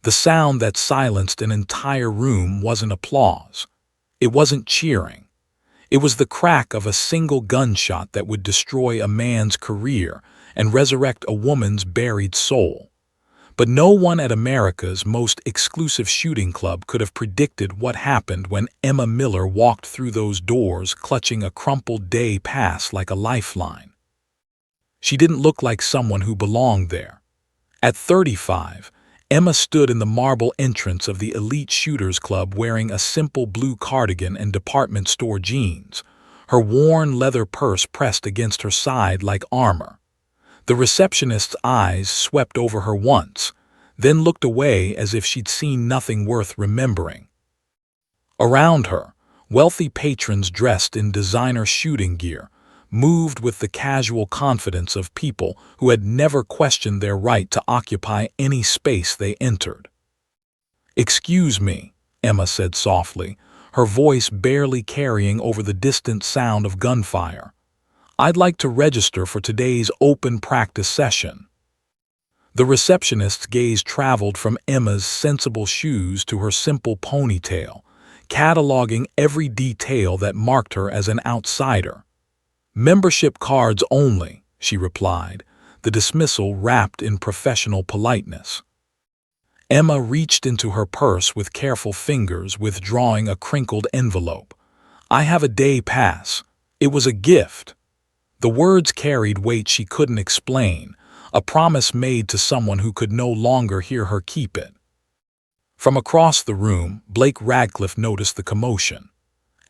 The sound that silenced an entire room wasn't applause. It wasn't cheering. It was the crack of a single gunshot that would destroy a man's career and resurrect a woman's buried soul. But no one at America's most exclusive shooting club could have predicted what happened when Emma Miller walked through those doors clutching a crumpled day pass like a lifeline. She didn't look like someone who belonged there. At 35, Emma stood in the marble entrance of the elite shooters club wearing a simple blue cardigan and department store jeans, her worn leather purse pressed against her side like armor. The receptionist's eyes swept over her once, then looked away as if she'd seen nothing worth remembering. Around her, wealthy patrons dressed in designer shooting gear moved with the casual confidence of people who had never questioned their right to occupy any space they entered. "Excuse me," Emma said softly, her voice barely carrying over the distant sound of gunfire. "I'd like to register for today's open practice session." The receptionist's gaze traveled from Emma's sensible shoes to her simple ponytail, cataloging every detail that marked her as an outsider. "Membership cards only," she replied, the dismissal wrapped in professional politeness. Emma reached into her purse with careful fingers, withdrawing a crinkled envelope. "I have a day pass. It was a gift." The words carried weight she couldn't explain, a promise made to someone who could no longer hear her keep it. From across the room, Blake Radcliffe noticed the commotion.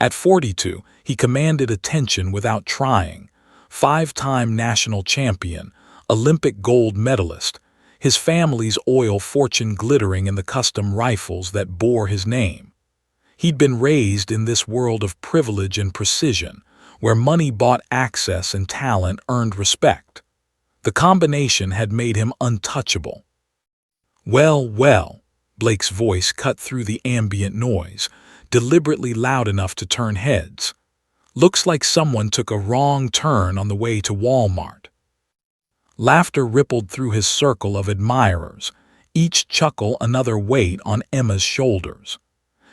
At 42, he commanded attention without trying. Five-time national champion, Olympic gold medalist, his family's oil fortune glittering in the custom rifles that bore his name. He'd been raised in this world of privilege and precision, where money bought access and talent earned respect. The combination had made him untouchable. Well, Blake's voice cut through the ambient noise, deliberately loud enough to turn heads. "Looks like someone took a wrong turn on the way to Walmart." Laughter rippled through his circle of admirers, each chuckle another weight on Emma's shoulders.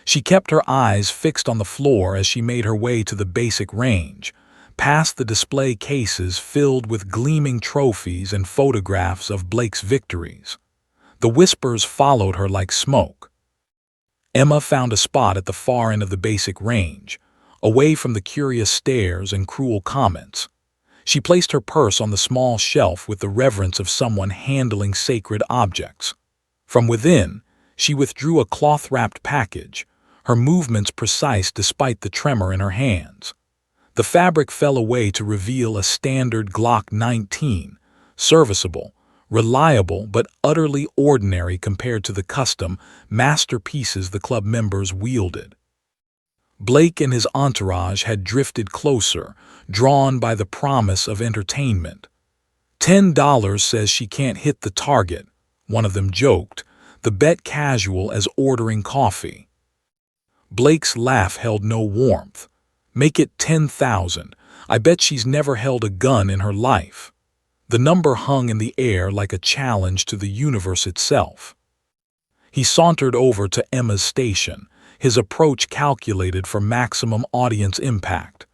She kept her eyes fixed on the floor as she made her way to the basic range, past the display cases filled with gleaming trophies and photographs of Blake's victories. The whispers followed her like smoke. Emma found a spot at the far end of the basic range, away from the curious stares and cruel comments. She placed her purse on the small shelf with the reverence of someone handling sacred objects. From within, she withdrew a cloth-wrapped package, her movements precise despite the tremor in her hands. The fabric fell away to reveal a standard Glock 19, serviceable, reliable but utterly ordinary compared to the custom masterpieces the club members wielded. Blake and his entourage had drifted closer, drawn by the promise of entertainment. $10 says she can't hit the target, one of them joked, the bet casual as ordering coffee. Blake's laugh held no warmth. "Make it 10,000. I bet she's never held a gun in her life." The number hung in the air like a challenge to the universe itself. He sauntered over to Emma's station, his approach calculated for maximum audience impact.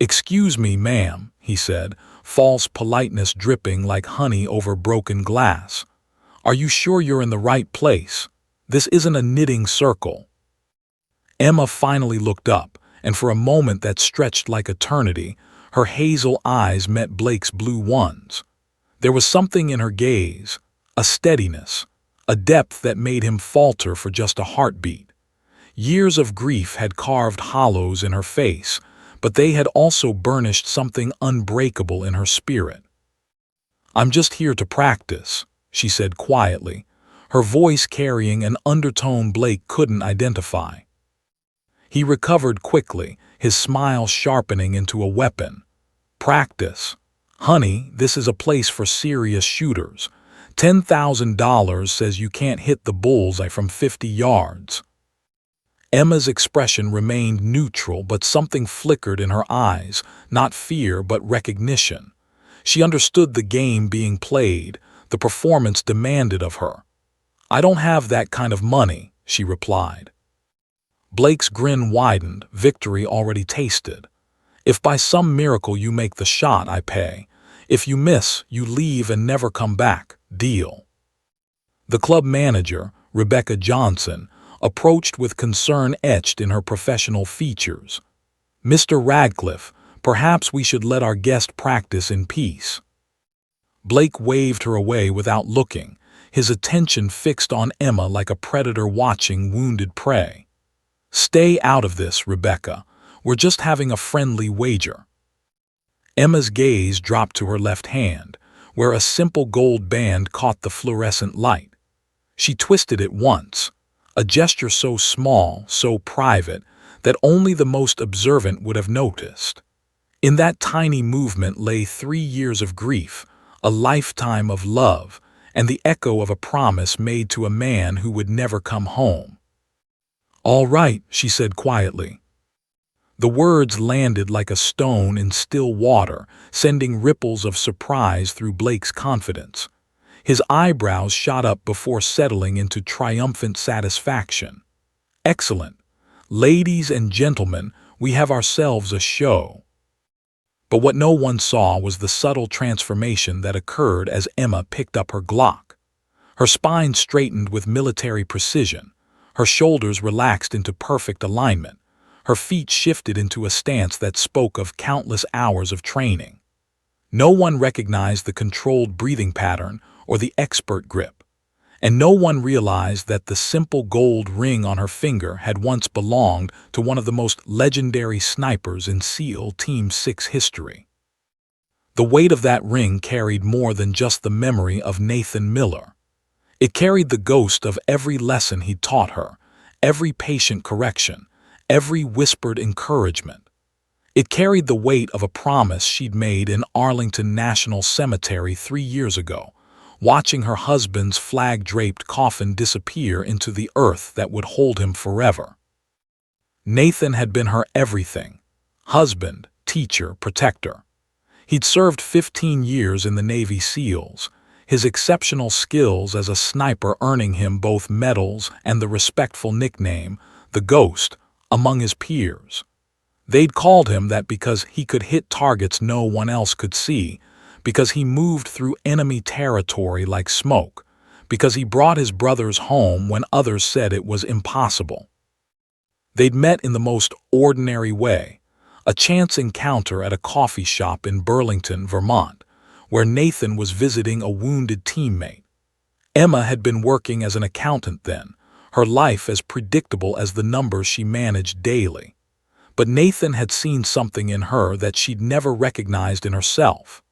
"Excuse me, ma'am," he said, false politeness dripping like honey over broken glass. "Are you sure you're in the right place? This isn't a knitting circle." Emma finally looked up, and for a moment that stretched like eternity, her hazel eyes met Blake's blue ones. There was something in her gaze, a steadiness, a depth that made him falter for just a heartbeat. Years of grief had carved hollows in her face, but they had also burnished something unbreakable in her spirit. "I'm just here to practice," she said quietly, her voice carrying an undertone Blake couldn't identify. He recovered quickly, his smile sharpening into a weapon. "Practice? Honey, this is a place for serious shooters. $10,000 says you can't hit the bullseye from 50 yards. Emma's expression remained neutral, but something flickered in her eyes, not fear but recognition. She understood the game being played, the performance demanded of her. "I don't have that kind of money," she replied. Blake's grin widened, victory already tasted. "If by some miracle you make the shot, I pay. If you miss, you leave and never come back. Deal." The club manager, Rebecca Johnson, approached with concern etched in her professional features. "Mr. Radcliffe, perhaps we should let our guest practice in peace." Blake waved her away without looking, his attention fixed on Emma like a predator watching wounded prey. "Stay out of this, Rebecca. We're just having a friendly wager." Emma's gaze dropped to her left hand, where a simple gold band caught the fluorescent light. She twisted it once, a gesture so small, so private, that only the most observant would have noticed. In that tiny movement lay 3 years of grief, a lifetime of love, and the echo of a promise made to a man who would never come home. "All right," she said quietly. The words landed like a stone in still water, sending ripples of surprise through Blake's confidence. His eyebrows shot up before settling into triumphant satisfaction. "Excellent. Ladies and gentlemen, we have ourselves a show." But what no one saw was the subtle transformation that occurred as Emma picked up her Glock. Her spine straightened with military precision, her shoulders relaxed into perfect alignment, her feet shifted into a stance that spoke of countless hours of training. No one recognized the controlled breathing pattern or the expert grip, and no one realized that the simple gold ring on her finger had once belonged to one of the most legendary snipers in SEAL Team 6 history. The weight of that ring carried more than just the memory of Nathan Miller. It carried the ghost of every lesson he'd taught her, every patient correction, every whispered encouragement. It carried the weight of a promise she'd made in Arlington National Cemetery 3 years ago, watching her husband's flag-draped coffin disappear into the earth that would hold him forever. Nathan had been her everything: husband, teacher, protector. He'd served 15 years in the Navy SEALs, his exceptional skills as a sniper earning him both medals and the respectful nickname, the Ghost, among his peers. They'd called him that because he could hit targets no one else could see, because he moved through enemy territory like smoke, because he brought his brothers home when others said it was impossible. They'd met in the most ordinary way, a chance encounter at a coffee shop in Burlington, Vermont, where Nathan was visiting a wounded teammate. Emma had been working as an accountant then, her life as predictable as the numbers she managed daily. But Nathan had seen something in her that she'd never recognized in herself.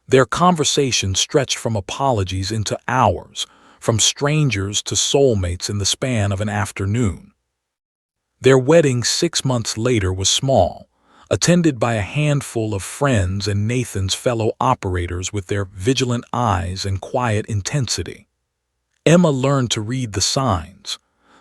Their conversation stretched from apologies into hours, from strangers to soulmates in the span of an afternoon. Their wedding 6 months later was small, attended by a handful of friends and Nathan's fellow operators with their vigilant eyes and quiet intensity. Emma learned to read the signs.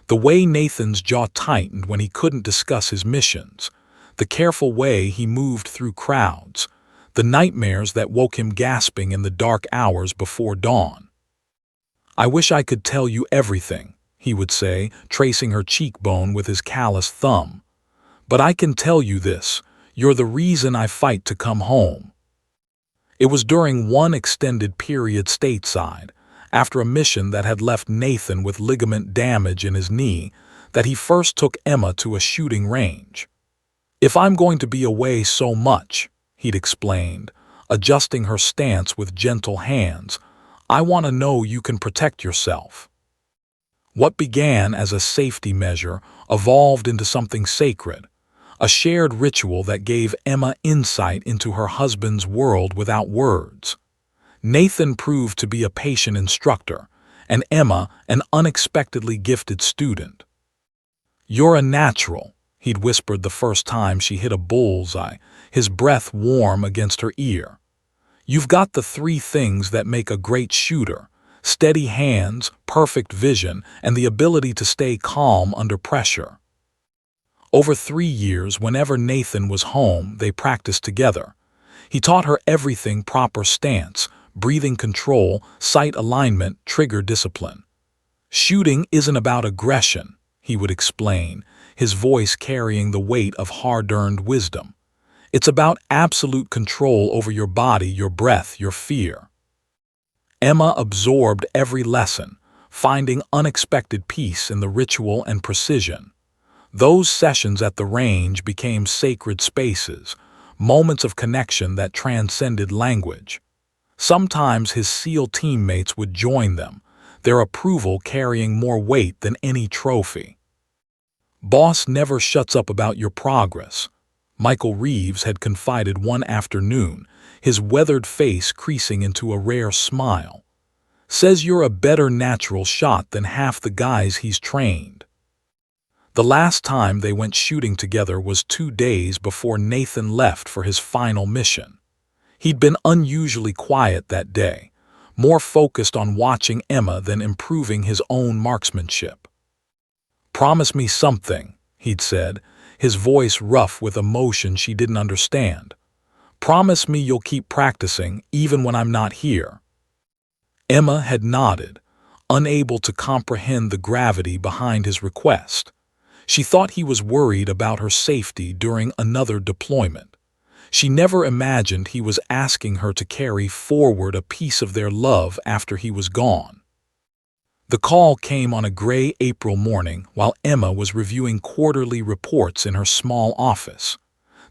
The way Nathan's jaw tightened when he couldn't discuss his missions, the careful way he moved through crowds, the nightmares that woke him gasping in the dark hours before dawn. "I wish I could tell you everything," he would say, tracing her cheekbone with his calloused thumb. "But I can tell you this: you're the reason I fight to come home." It was during one extended period stateside, after a mission that had left Nathan with ligament damage in his knee, that he first took Emma to a shooting range. "If I'm going to be away so much," he'd explained, adjusting her stance with gentle hands, "I want to know you can protect yourself." What began as a safety measure evolved into something sacred, a shared ritual that gave Emma insight into her husband's world without words. Nathan proved to be a patient instructor, and Emma an unexpectedly gifted student. "You're a natural," he'd whispered the first time she hit a bullseye, his breath warm against her ear. "You've got the 3 things that make a great shooter: steady hands, perfect vision, and the ability to stay calm under pressure." Over 3 years, whenever Nathan was home, they practiced together. He taught her everything: proper stance, breathing control, sight alignment, trigger discipline. Shooting isn't about aggression, he would explain, his voice carrying the weight of hard-earned wisdom. It's about absolute control over your body, your breath, your fear. Emma absorbed every lesson, finding unexpected peace in the ritual and precision. Those sessions at the range became sacred spaces, moments of connection that transcended language. Sometimes his SEAL teammates would join them, their approval carrying more weight than any trophy. "Boss never shuts up about your progress," Michael Reeves had confided one afternoon, his weathered face creasing into a rare smile. "Says you're a better natural shot than half the guys he's trained." The last time they went shooting together was 2 days before Nathan left for his final mission. He'd been unusually quiet that day, more focused on watching Emma than improving his own marksmanship. "Promise me something," he'd said, his voice rough with emotion she didn't understand. "Promise me you'll keep practicing even when I'm not here." Emma had nodded, unable to comprehend the gravity behind his request. She thought he was worried about her safety during another deployment. She never imagined he was asking her to carry forward a piece of their love after he was gone. The call came on a gray April morning while Emma was reviewing quarterly reports in her small office.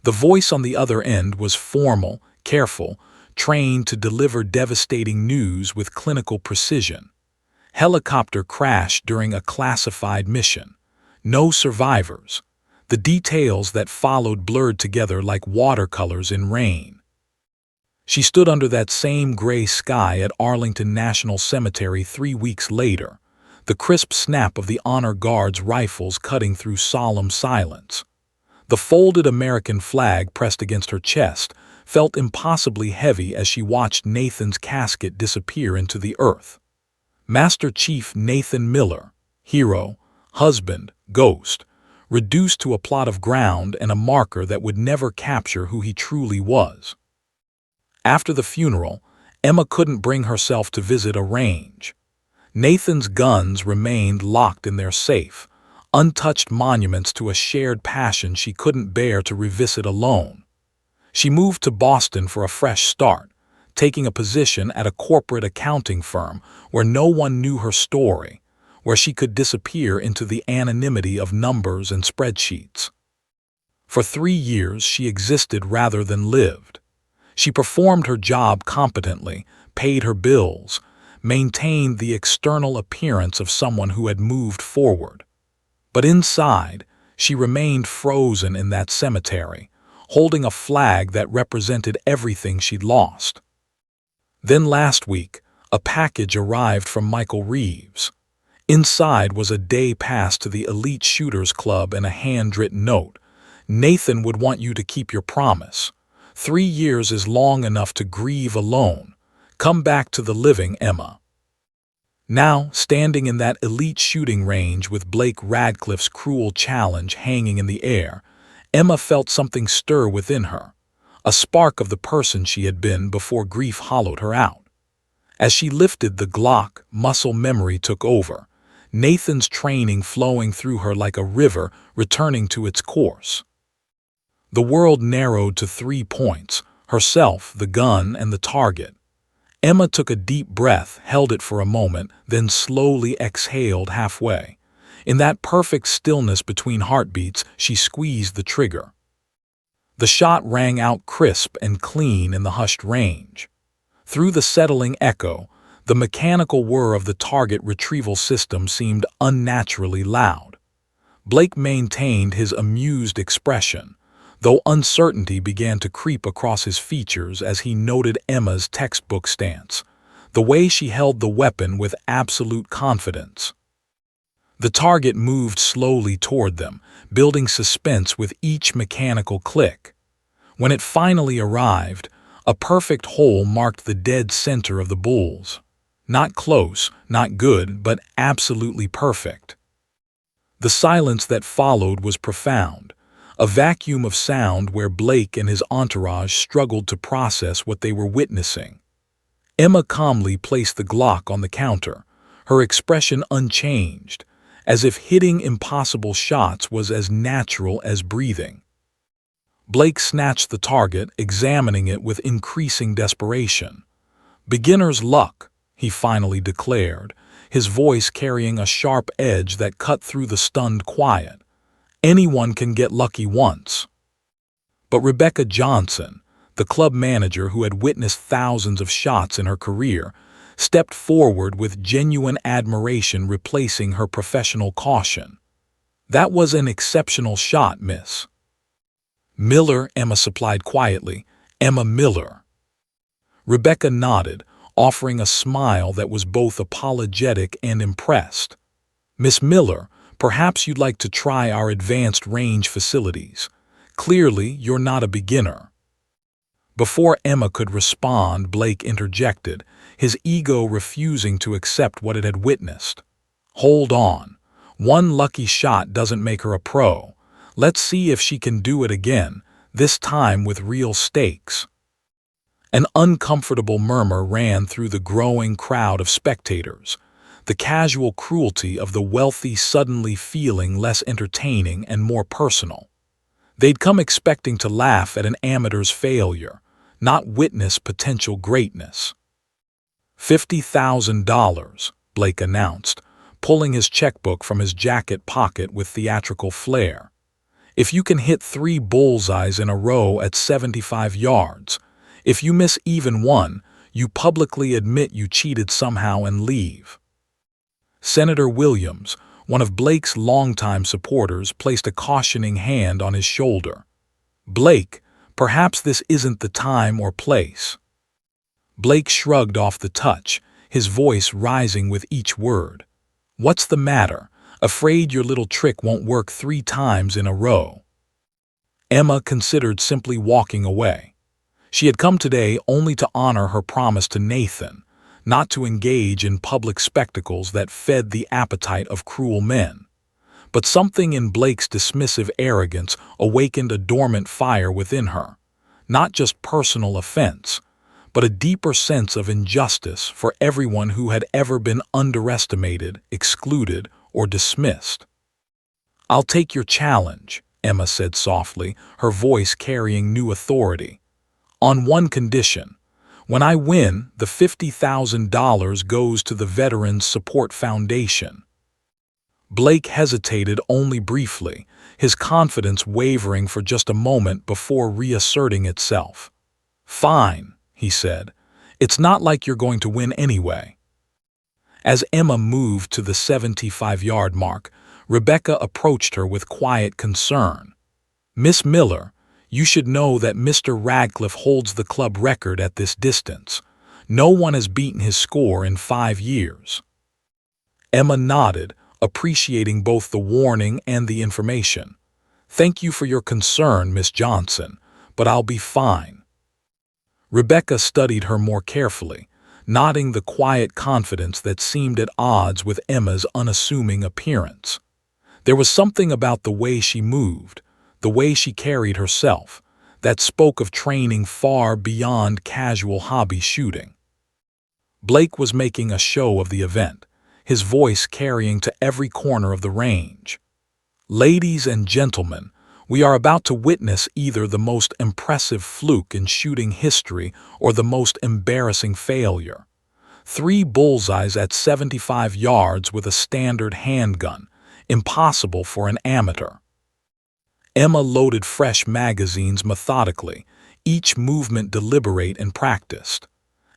The voice on the other end was formal, careful, trained to deliver devastating news with clinical precision. Helicopter crashed during a classified mission. No survivors. The details that followed blurred together like watercolors in rain. She stood under that same gray sky at Arlington National Cemetery 3 weeks later, the crisp snap of the honor guard's rifles cutting through solemn silence. The folded American flag pressed against her chest felt impossibly heavy as she watched Nathan's casket disappear into the earth. Master Chief Nathan Miller, hero, husband, ghost, reduced to a plot of ground and a marker that would never capture who he truly was. After the funeral, Emma couldn't bring herself to visit a range. Nathan's guns remained locked in their safe, untouched monuments to a shared passion she couldn't bear to revisit alone. She moved to Boston for a fresh start, taking a position at a corporate accounting firm where no one knew her story, where she could disappear into the anonymity of numbers and spreadsheets. For 3 years she existed rather than lived. She performed her job competently, paid her bills, maintained the external appearance of someone who had moved forward. But inside, she remained frozen in that cemetery, holding a flag that represented everything she'd lost. Then last week, a package arrived from Michael Reeves. Inside was a day pass to the Elite Shooters Club and a handwritten note. "Nathan would want you to keep your promise. 3 years is long enough to grieve alone. Come back to the living, Emma." Now, standing in that elite shooting range with Blake Radcliffe's cruel challenge hanging in the air, Emma felt something stir within her, a spark of the person she had been before grief hollowed her out. As she lifted the Glock, muscle memory took over, Nathan's training flowing through her like a river returning to its course. The world narrowed to 3 points: herself, the gun, and the target. Emma took a deep breath, held it for a moment, then slowly exhaled halfway. In that perfect stillness between heartbeats, she squeezed the trigger. The shot rang out crisp and clean in the hushed range. Through the settling echo, the mechanical whir of the target retrieval system seemed unnaturally loud. Blake maintained his amused expression, though uncertainty began to creep across his features as he noted Emma's textbook stance, the way she held the weapon with absolute confidence. The target moved slowly toward them, building suspense with each mechanical click. When it finally arrived, a perfect hole marked the dead center of the bulls. Not close, not good, but absolutely perfect. The silence that followed was profound, a vacuum of sound where Blake and his entourage struggled to process what they were witnessing. Emma calmly placed the Glock on the counter, her expression unchanged, as if hitting impossible shots was as natural as breathing. Blake snatched the target, examining it with increasing desperation. "Beginner's luck," he finally declared, his voice carrying a sharp edge that cut through the stunned quiet. "Anyone can get lucky once." But Rebecca Johnson, the club manager who had witnessed thousands of shots in her career, stepped forward with genuine admiration, replacing her professional caution. "That was an exceptional shot, Miss Miller," Emma supplied quietly. "Emma Miller." Rebecca nodded, offering a smile that was both apologetic and impressed. "Miss Miller, perhaps you'd like to try our advanced range facilities. Clearly, you're not a beginner." Before Emma could respond, Blake interjected, his ego refusing to accept what it had witnessed. "Hold on. One lucky shot doesn't make her a pro. Let's see if she can do it again, this time with real stakes." An uncomfortable murmur ran through the growing crowd of spectators, the casual cruelty of the wealthy suddenly feeling less entertaining and more personal. They'd come expecting to laugh at an amateur's failure, not witness potential greatness. $50,000, Blake announced, pulling his checkbook from his jacket pocket with theatrical flair. "If you can hit 3 bullseyes in a row at 75 yards, if you miss even one, you publicly admit you cheated somehow and leave." Senator Williams, one of Blake's longtime supporters, placed a cautioning hand on his shoulder. "Blake, perhaps this isn't the time or place." Blake shrugged off the touch, his voice rising with each word. "What's the matter? Afraid your little trick won't work 3 times in a row?" Emma considered simply walking away. She had come today only to honor her promise to Nathan, not to engage in public spectacles that fed the appetite of cruel men. But something in Blake's dismissive arrogance awakened a dormant fire within her, not just personal offense, but a deeper sense of injustice for everyone who had ever been underestimated, excluded, or dismissed. "I'll take your challenge," Emma said softly, her voice carrying new authority. "On one condition. When I win, the $50,000 goes to the Veterans Support Foundation." Blake hesitated only briefly, his confidence wavering for just a moment before reasserting itself. "Fine," he said. "It's not like you're going to win anyway." As Emma moved to the 75-yard mark, Rebecca approached her with quiet concern. "Miss Miller, you should know that Mr. Radcliffe holds the club record at this distance. No one has beaten his score in 5 years." Emma nodded, appreciating both the warning and the information. "Thank you for your concern, Miss Johnson, but I'll be fine." Rebecca studied her more carefully, nodding the quiet confidence that seemed at odds with Emma's unassuming appearance. There was something about the way she moved, the way she carried herself, that spoke of training far beyond casual hobby shooting. Blake was making a show of the event, his voice carrying to every corner of the range. "Ladies and gentlemen, we are about to witness either the most impressive fluke in shooting history or the most embarrassing failure. 3 bullseyes at 75 yards with a standard handgun, impossible for an amateur." Emma loaded fresh magazines methodically, each movement deliberate and practiced.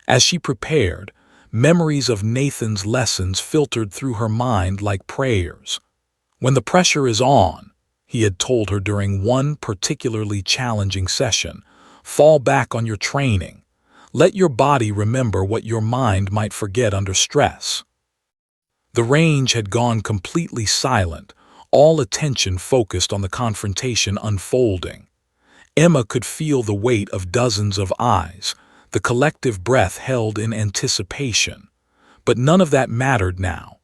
As she prepared, memories of Nathan's lessons filtered through her mind like prayers. "When the pressure is on," he had told her during one particularly challenging session, "fall back on your training. Let your body remember what your mind might forget under stress." The range had gone completely silent, all attention focused on the confrontation unfolding. Emma could feel the weight of dozens of eyes, the collective breath held in anticipation. But none of that mattered now.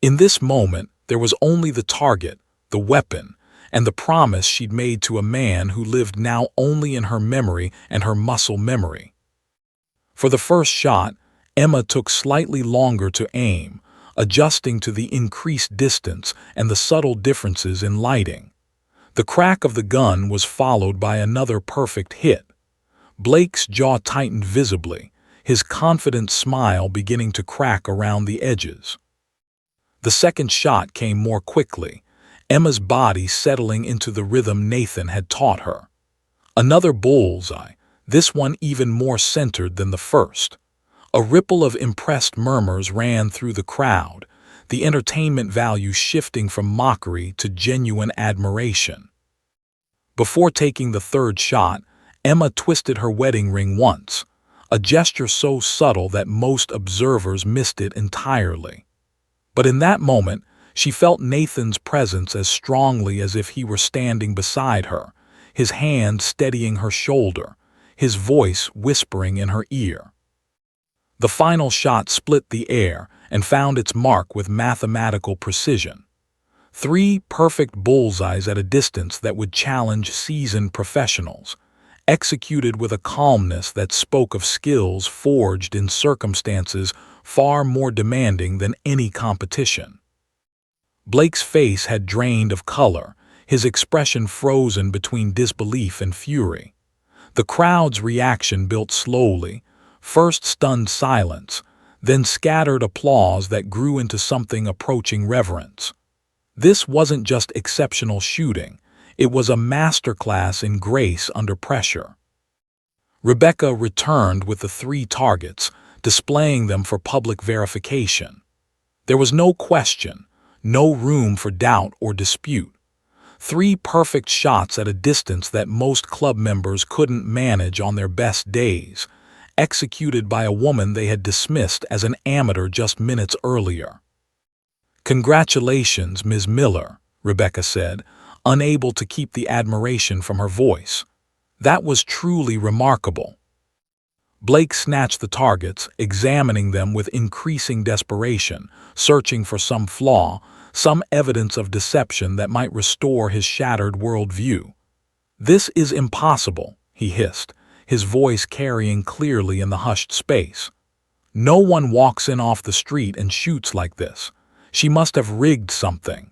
In this moment, there was only the target, the weapon, and the promise she'd made to a man who lived now only in her memory and her muscle memory. For the first shot, Emma took slightly longer to aim, adjusting to the increased distance and the subtle differences in lighting. The crack of the gun was followed by another perfect hit. Blake's jaw tightened visibly, his confident smile beginning to crack around the edges. The second shot came more quickly, Emma's body settling into the rhythm Nathan had taught her. Another bullseye, this one even more centered than the first. A ripple of impressed murmurs ran through the crowd, the entertainment value shifting from mockery to genuine admiration. Before taking the third shot, Emma twisted her wedding ring once, a gesture so subtle that most observers missed it entirely. But in that moment, she felt Nathan's presence as strongly as if he were standing beside her, his hand steadying her shoulder, his voice whispering in her ear. The final shot split the air and found its mark with mathematical precision. 3 perfect bullseyes at a distance that would challenge seasoned professionals, executed with a calmness that spoke of skills forged in circumstances far more demanding than any competition. Blake's face had drained of color, his expression frozen between disbelief and fury. The crowd's reaction built slowly, first stunned silence, then scattered applause that grew into something approaching reverence. This wasn't just exceptional shooting, it was a masterclass in grace under pressure. Rebecca returned with the 3 targets, displaying them for public verification. There was no question, no room for doubt or dispute. 3 perfect shots at a distance that most club members couldn't manage on their best days, executed by a woman they had dismissed as an amateur just minutes earlier. "Congratulations, Ms. Miller," Rebecca said, unable to keep the admiration from her voice. "That was truly remarkable." Blake snatched the targets, examining them with increasing desperation, searching for some flaw, some evidence of deception that might restore his shattered worldview. "This is impossible," he hissed, his voice carrying clearly in the hushed space. "No one walks in off the street and shoots like this. She must have rigged something."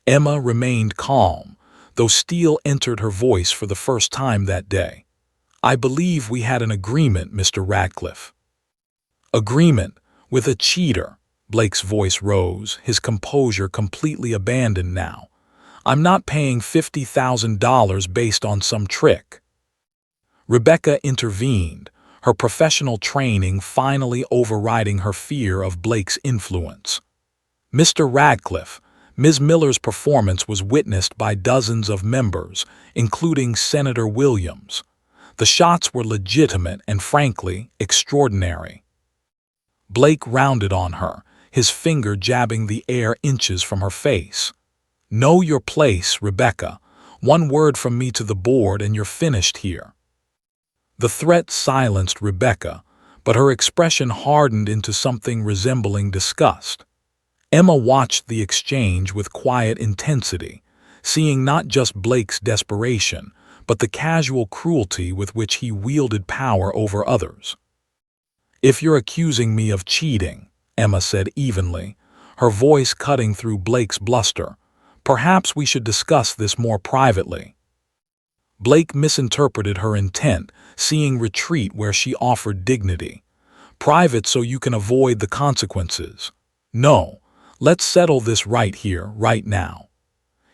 Emma remained calm, though steel entered her voice for the first time that day. "I believe we had an agreement, Mr. Radcliffe." "Agreement? With a cheater?" Blake's voice rose, his composure completely abandoned now. "I'm not paying $50,000 based on some trick." Rebecca intervened, her professional training finally overriding her fear of Blake's influence. "Mr. Radcliffe, Ms. Miller's performance was witnessed by dozens of members, including Senator Williams. The shots were legitimate and, frankly, extraordinary." Blake rounded on her, his finger jabbing the air inches from her face. "Know your place, Rebecca. One word from me to the board and you're finished here." The threat silenced Rebecca, but her expression hardened into something resembling disgust. Emma watched the exchange with quiet intensity, seeing not just Blake's desperation, but the casual cruelty with which he wielded power over others. "If you're accusing me of cheating," Emma said evenly, her voice cutting through Blake's bluster, "perhaps we should discuss this more privately." Blake misinterpreted her intent, seeing retreat where she offered dignity. "Private so you can avoid the consequences. No, let's settle this right here, right now."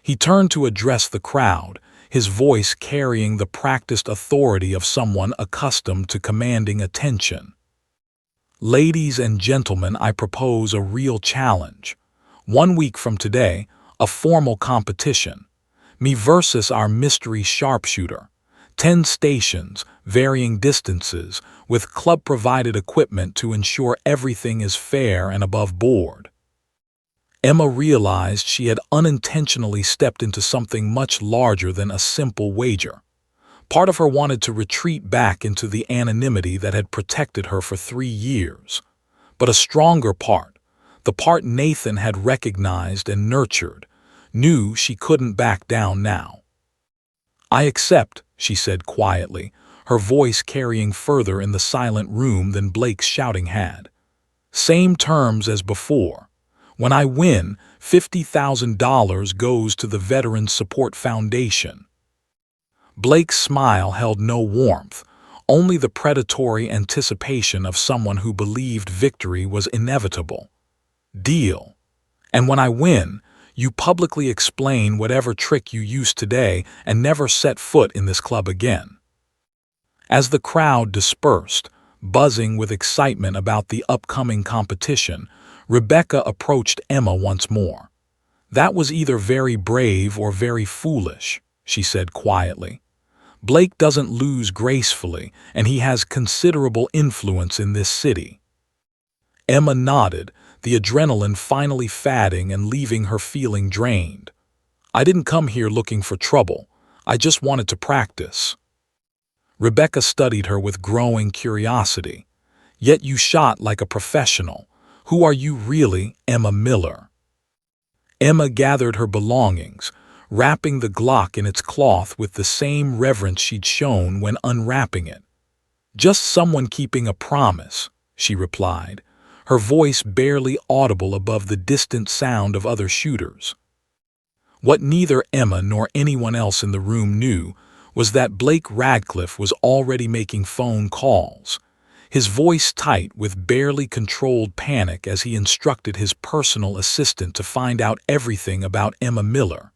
He turned to address the crowd, his voice carrying the practiced authority of someone accustomed to commanding attention. "Ladies and gentlemen, I propose a real challenge. 1 week from today, a formal competition. Me versus our mystery sharpshooter. 10 stations, varying distances, with club-provided equipment to ensure everything is fair and above board." Emma realized she had unintentionally stepped into something much larger than a simple wager. Part of her wanted to retreat back into the anonymity that had protected her for 3 years. But a stronger part, the part Nathan had recognized and nurtured, knew she couldn't back down now. "I accept," she said quietly, her voice carrying further in the silent room than Blake's shouting had. Same terms as before. When I win, $50,000 goes to the Veterans Support Foundation. Blake's smile held no warmth, only the predatory anticipation of someone who believed victory was inevitable. Deal. And when I win, you publicly explain whatever trick you used today and never set foot in this club again. As the crowd dispersed, buzzing with excitement about the upcoming competition, Rebecca approached Emma once more. "That was either very brave or very foolish," she said quietly. "Blake doesn't lose gracefully, and he has considerable influence in this city." Emma nodded, the adrenaline finally fading and leaving her feeling drained. "I didn't come here looking for trouble. I just wanted to practice." Rebecca studied her with growing curiosity. "Yet you shot like a professional. Who are you really, Emma Miller?" Emma gathered her belongings, wrapping the Glock in its cloth with the same reverence she'd shown when unwrapping it. "Just someone keeping a promise," she replied, her voice barely audible above the distant sound of other shooters. What neither Emma nor anyone else in the room knew was that Blake Radcliffe was already making phone calls, his voice tight with barely controlled panic as he instructed his personal assistant to find out everything about Emma Miller,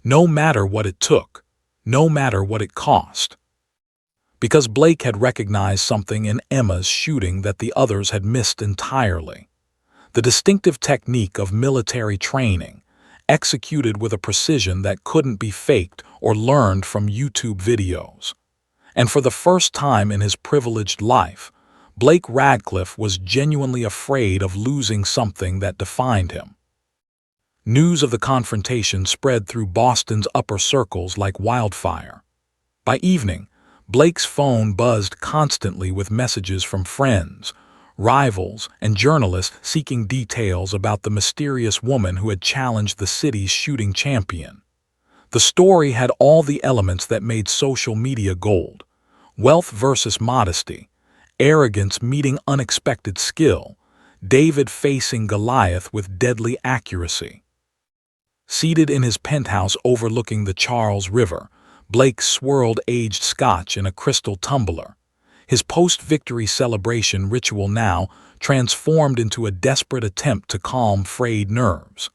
no matter what it took, no matter what it cost. Because Blake had recognized something in Emma's shooting that the others had missed entirely: the distinctive technique of military training, executed with a precision that couldn't be faked or learned from YouTube videos. And for the first time in his privileged life, Blake Radcliffe was genuinely afraid of losing something that defined him. News of the confrontation spread through Boston's upper circles like wildfire. By evening, Blake's phone buzzed constantly with messages from friends, rivals, and journalists seeking details about the mysterious woman who had challenged the city's shooting champion. The story had all the elements that made social media gold: wealth versus modesty, arrogance meeting unexpected skill, David facing Goliath with deadly accuracy. Seated in his penthouse overlooking the Charles River, Blake swirled aged scotch in a crystal tumbler, his post-victory celebration ritual now transformed into a desperate attempt to calm frayed nerves.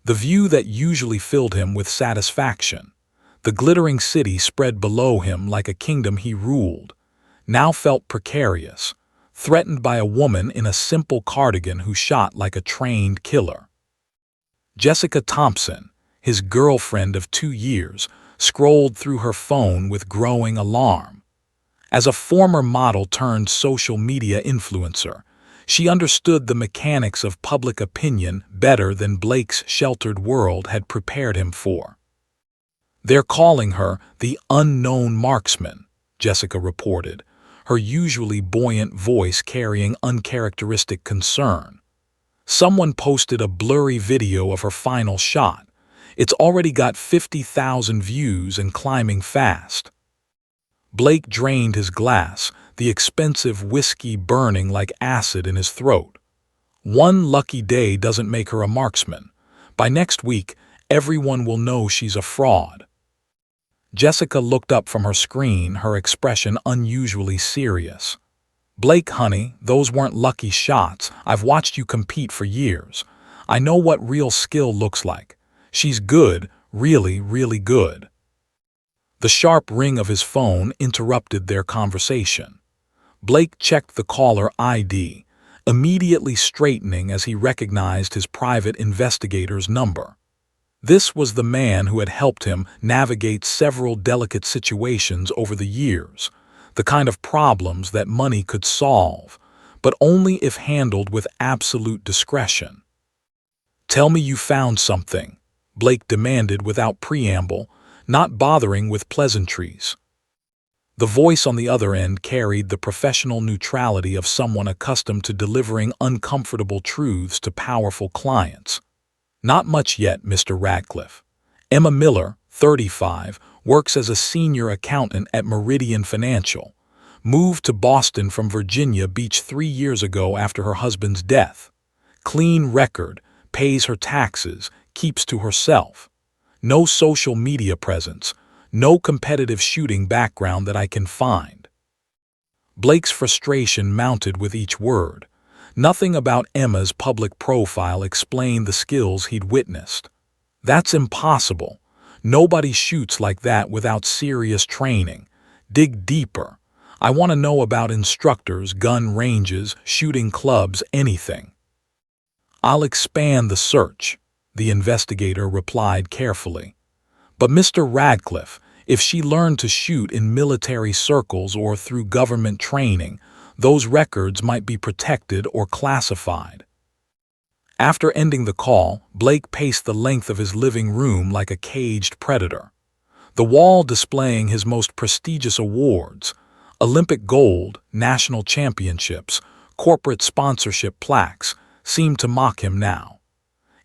The view that usually filled him with satisfaction, the glittering city spread below him like a kingdom he ruled, now felt precarious, threatened by a woman in a simple cardigan who shot like a trained killer. Jessica Thompson, his girlfriend of 2 years, scrolled through her phone with growing alarm. As a former model turned social media influencer, she understood the mechanics of public opinion better than Blake's sheltered world had prepared him for. "They're calling her the unknown marksman," Jessica reported, her usually buoyant voice carrying uncharacteristic concern. "Someone posted a blurry video of her final shot. It's already got 50,000 views and climbing fast." Blake drained his glass, the expensive whiskey burning like acid in his throat. One lucky day doesn't make her a marksman. By next week, everyone will know she's a fraud. Jessica looked up from her screen, her expression unusually serious. "Blake, honey, those weren't lucky shots. I've watched you compete for years. I know what real skill looks like. She's good, really, really good." The sharp ring of his phone interrupted their conversation. Blake checked the caller ID, immediately straightening as he recognized his private investigator's number. This was the man who had helped him navigate several delicate situations over the years, the kind of problems that money could solve, but only if handled with absolute discretion. "Tell me you found something," Blake demanded without preamble, not bothering with pleasantries. The voice on the other end carried the professional neutrality of someone accustomed to delivering uncomfortable truths to powerful clients. "Not much yet, Mr. Radcliffe. Emma Miller, 35, works as a senior accountant at Meridian Financial, Moved to Boston from Virginia Beach 3 years ago after her husband's death. Clean record, pays her taxes, keeps to herself. No social media presence, no competitive shooting background that I can find. Blake's frustration mounted with each word. Nothing about Emma's public profile explained the skills he'd witnessed. That's impossible. Nobody shoots like that without serious training. Dig deeper. I want to know about instructors, gun ranges, shooting clubs, anything. I'll expand the search, the investigator replied carefully. But Mr. Radcliffe, if she learned to shoot in military circles or through government training, those records might be protected or classified. After ending the call, Blake paced the length of his living room like a caged predator. The wall displaying his most prestigious awards, Olympic gold, national championships, corporate sponsorship plaques, seemed to mock him now.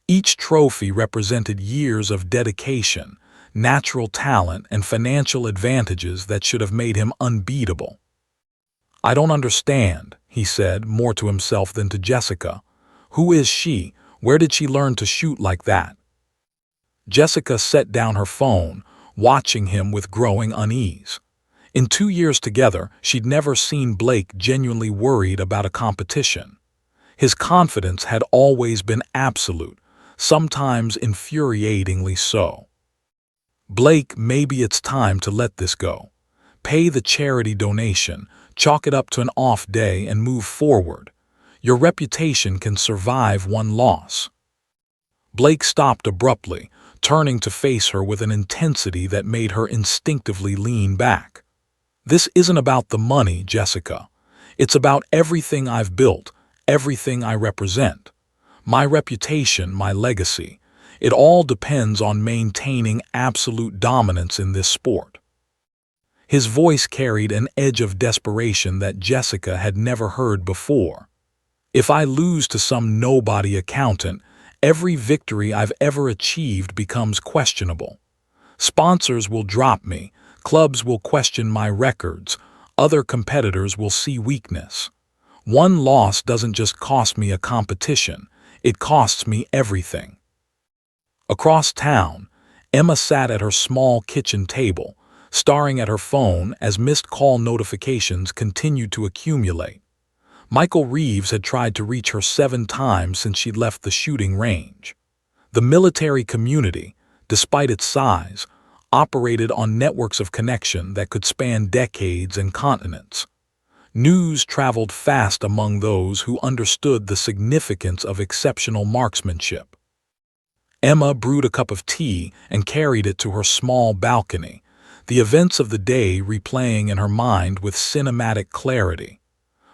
Each trophy represented years of dedication, natural talent, and financial advantages that should have made him unbeatable. I don't understand, he said, more to himself than to Jessica. Who is she? Where did she learn to shoot like that? Jessica set down her phone, watching him with growing unease. In 2 years together, she'd never seen Blake genuinely worried about a competition. His confidence had always been absolute, sometimes infuriatingly so. Blake, maybe it's time to let this go. Pay the charity donation, chalk it up to an off day, and move forward. Your reputation can survive one loss. Blake stopped abruptly, turning to face her with an intensity that made her instinctively lean back. This isn't about the money, Jessica. It's about everything I've built, everything I represent. My reputation, my legacy. It all depends on maintaining absolute dominance in this sport. His voice carried an edge of desperation that Jessica had never heard before. If I lose to some nobody accountant, every victory I've ever achieved becomes questionable. Sponsors will drop me, clubs will question my records, other competitors will see weakness. One loss doesn't just cost me a competition, it costs me everything. Across town, Emma sat at her small kitchen table, staring at her phone as missed call notifications continued to accumulate. Michael Reeves had tried to reach her 7 times since she'd left the shooting range. The military community, despite its size, operated on networks of connection that could span decades and continents. News traveled fast among those who understood the significance of exceptional marksmanship. Emma brewed a cup of tea and carried it to her small balcony, the events of the day replaying in her mind with cinematic clarity.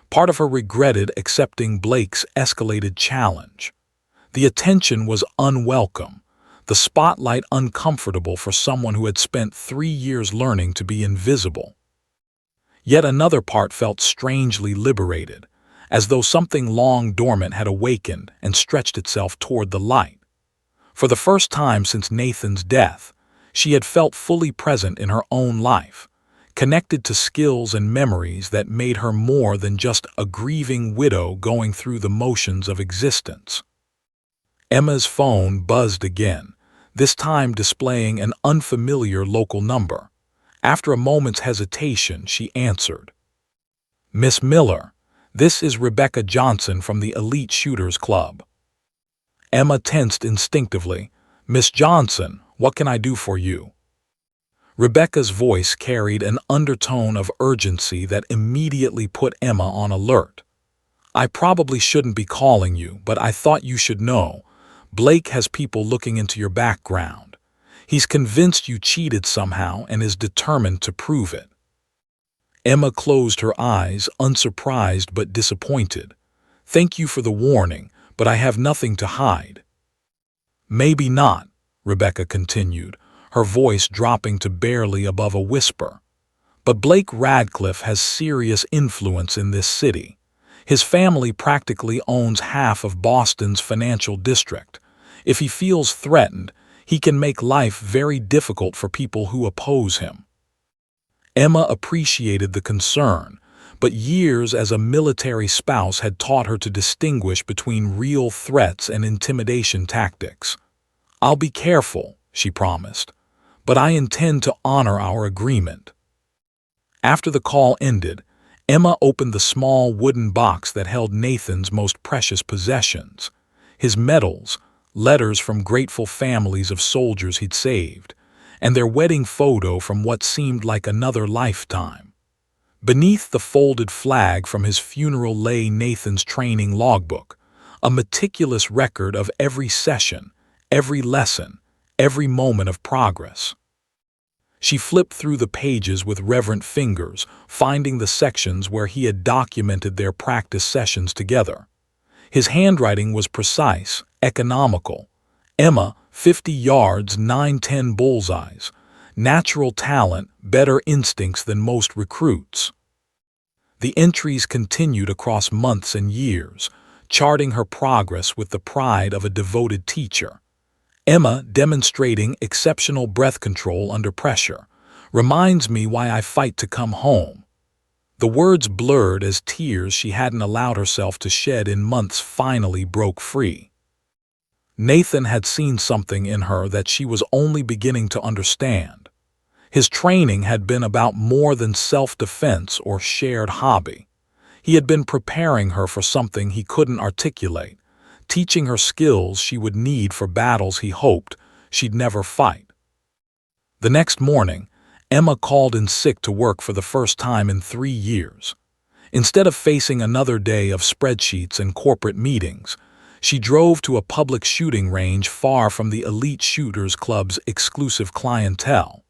Part of her regretted accepting Blake's escalated challenge. The attention was unwelcome, the spotlight uncomfortable for someone who had spent 3 years learning to be invisible. Yet another part felt strangely liberated, as though something long dormant had awakened and stretched itself toward the light. For the first time since Nathan's death, she had felt fully present in her own life, connected to skills and memories that made her more than just a grieving widow going through the motions of existence. Emma's phone buzzed again, this time displaying an unfamiliar local number. After a moment's hesitation, she answered. "Miss Miller, this is Rebecca Johnson from the Elite Shooters Club." Emma tensed instinctively. "Miss Johnson, what can I do for you?" Rebecca's voice carried an undertone of urgency that immediately put Emma on alert. "I probably shouldn't be calling you, but I thought you should know. Blake has people looking into your background. He's convinced you cheated somehow and is determined to prove it." Emma closed her eyes, unsurprised but disappointed. "Thank you for the warning, but I have nothing to hide." "Maybe not," Rebecca continued, her voice dropping to barely above a whisper. "But Blake Radcliffe has serious influence in this city. His family practically owns half of Boston's financial district. If he feels threatened, he can make life very difficult for people who oppose him." Emma appreciated the concern, but years as a military spouse had taught her to distinguish between real threats and intimidation tactics. "I'll be careful," she promised, "but I intend to honor our agreement." After the call ended, Emma opened the small wooden box that held Nathan's most precious possessions: his medals, letters from grateful families of soldiers he'd saved, and their wedding photo from what seemed like another lifetime. Beneath the folded flag from his funeral lay Nathan's training logbook, a meticulous record of every session, every lesson, every moment of progress. She flipped through the pages with reverent fingers, finding the sections where he had documented their practice sessions together. His handwriting was precise, economical. Emma, 50 yards, 9-10 bullseyes. Natural talent, better instincts than most recruits. The entries continued across months and years, charting her progress with the pride of a devoted teacher. Emma, demonstrating exceptional breath control under pressure, reminds me why I fight to come home. The words blurred as tears she hadn't allowed herself to shed in months finally broke free. Nathan had seen something in her that she was only beginning to understand. His training had been about more than self-defense or shared hobby. He had been preparing her for something he couldn't articulate, teaching her skills she would need for battles he hoped she'd never fight. The next morning, Emma called in sick to work for the first time in 3 years. Instead of facing another day of spreadsheets and corporate meetings, she drove to a public shooting range far from the elite shooters club's exclusive clientele.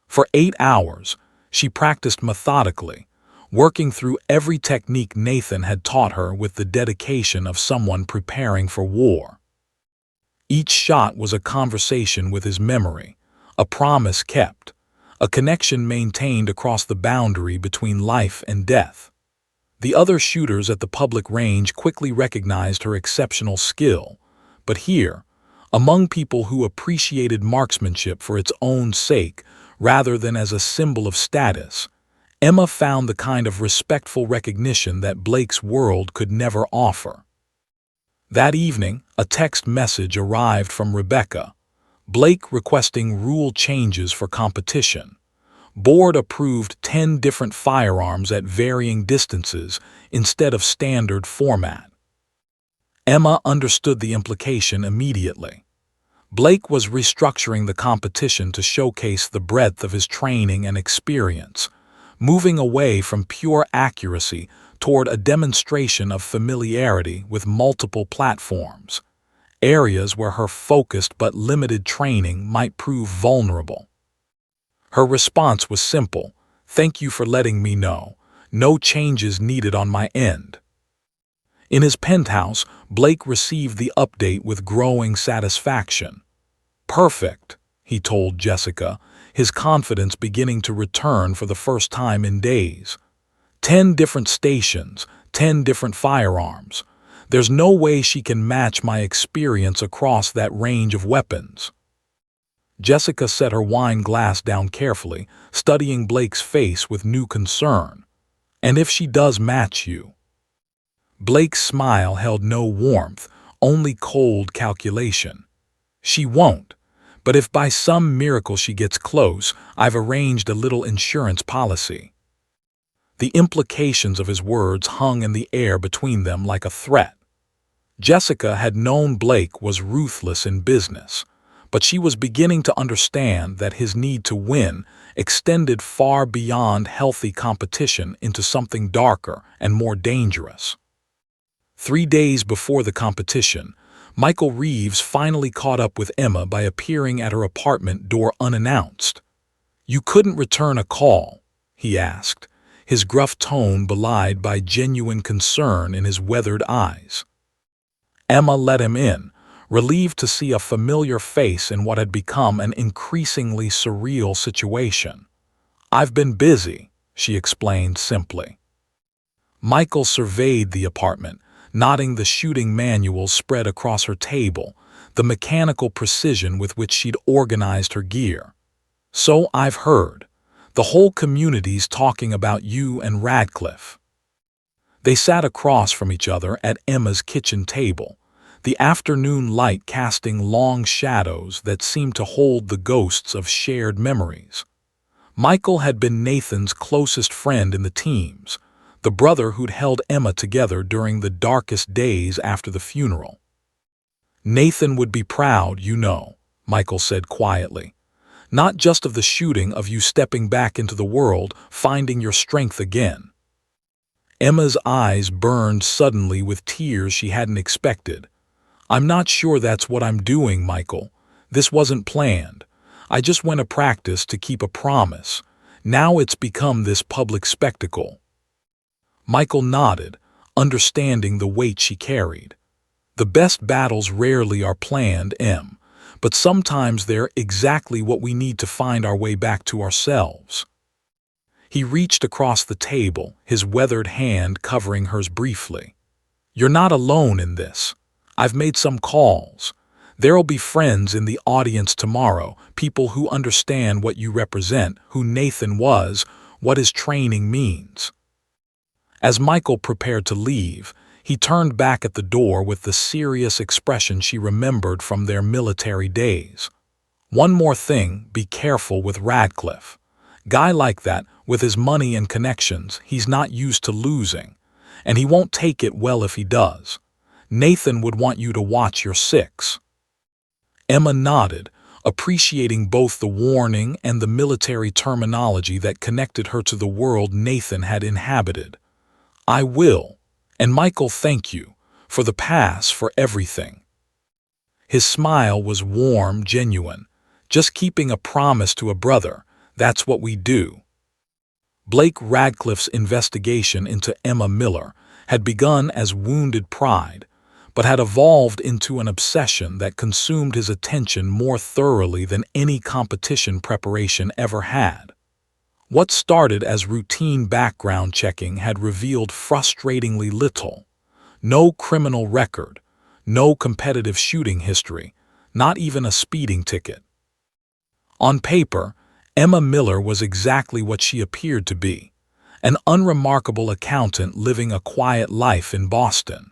For 8 hours, she practiced methodically, working through every technique Nathan had taught her with the dedication of someone preparing for war. Each shot was a conversation with his memory, a promise kept, a connection maintained across the boundary between life and death. The other shooters at the public range quickly recognized her exceptional skill, but here, among people who appreciated marksmanship for its own sake rather than as a symbol of status, Emma found the kind of respectful recognition that Blake's world could never offer. That evening, a text message arrived from Rebecca. Blake requesting rule changes for competition. Board approved 10 different firearms at varying distances instead of standard format. Emma understood the implication immediately. Blake was restructuring the competition to showcase the breadth of his training and experience, moving away from pure accuracy toward a demonstration of familiarity with multiple platforms, areas where her focused but limited training might prove vulnerable. Her response was simple: "Thank you for letting me know. No changes needed on my end." In his penthouse, Blake received the update with growing satisfaction. "Perfect," he told Jessica, his confidence beginning to return for the first time in days. 10 different stations, 10 different firearms. There's no way she can match my experience across that range of weapons. Jessica set her wine glass down carefully, studying Blake's face with new concern. "And if she does match you?" Blake's smile held no warmth, only cold calculation. "She won't. But if by some miracle she gets close, I've arranged a little insurance policy." The implications of his words hung in the air between them like a threat. Jessica had known Blake was ruthless in business, but she was beginning to understand that his need to win extended far beyond healthy competition into something darker and more dangerous. 3 days before the competition, Michael Reeves finally caught up with Emma by appearing at her apartment door unannounced. "You couldn't return a call?" he asked, his gruff tone belied by genuine concern in his weathered eyes. Emma let him in, relieved to see a familiar face in what had become an increasingly surreal situation. "I've been busy," she explained simply. Michael surveyed the apartment, nodding the shooting manuals spread across her table, the mechanical precision with which she'd organized her gear. "So I've heard. The whole community's talking about you and Radcliffe." They sat across from each other at Emma's kitchen table, the afternoon light casting long shadows that seemed to hold the ghosts of shared memories. Michael had been Nathan's closest friend in the teams, the brother who'd held Emma together during the darkest days after the funeral. "Nathan would be proud, you know," Michael said quietly. "Not just of the shooting, of you stepping back into the world, finding your strength again." Emma's eyes burned suddenly with tears she hadn't expected. "I'm not sure that's what I'm doing, Michael. This wasn't planned. I just went to practice to keep a promise. Now it's become this public spectacle." Michael nodded, understanding the weight she carried. "The best battles rarely are planned, Em, but sometimes they're exactly what we need to find our way back to ourselves." He reached across the table, his weathered hand covering hers briefly. "You're not alone in this. I've made some calls. There'll be friends in the audience tomorrow, people who understand what you represent, who Nathan was, what his training means." As Michael prepared to leave, he turned back at the door with the serious expression she remembered from their military days. "One more thing, be careful with Radcliffe. Guy like that, with his money and connections, he's not used to losing, and he won't take it well if he does. Nathan would want you to watch your six." Emma nodded, appreciating both the warning and the military terminology that connected her to the world Nathan had inhabited. "I will. And Michael, thank you. For the pass, for everything." His smile was warm, genuine. "Just keeping a promise to a brother, that's what we do." Blake Radcliffe's investigation into Emma Miller had begun as wounded pride, but had evolved into an obsession that consumed his attention more thoroughly than any competition preparation ever had. What started as routine background checking had revealed frustratingly little. No criminal record, no competitive shooting history, not even a speeding ticket. On paper, Emma Miller was exactly what she appeared to be, an unremarkable accountant living a quiet life in Boston.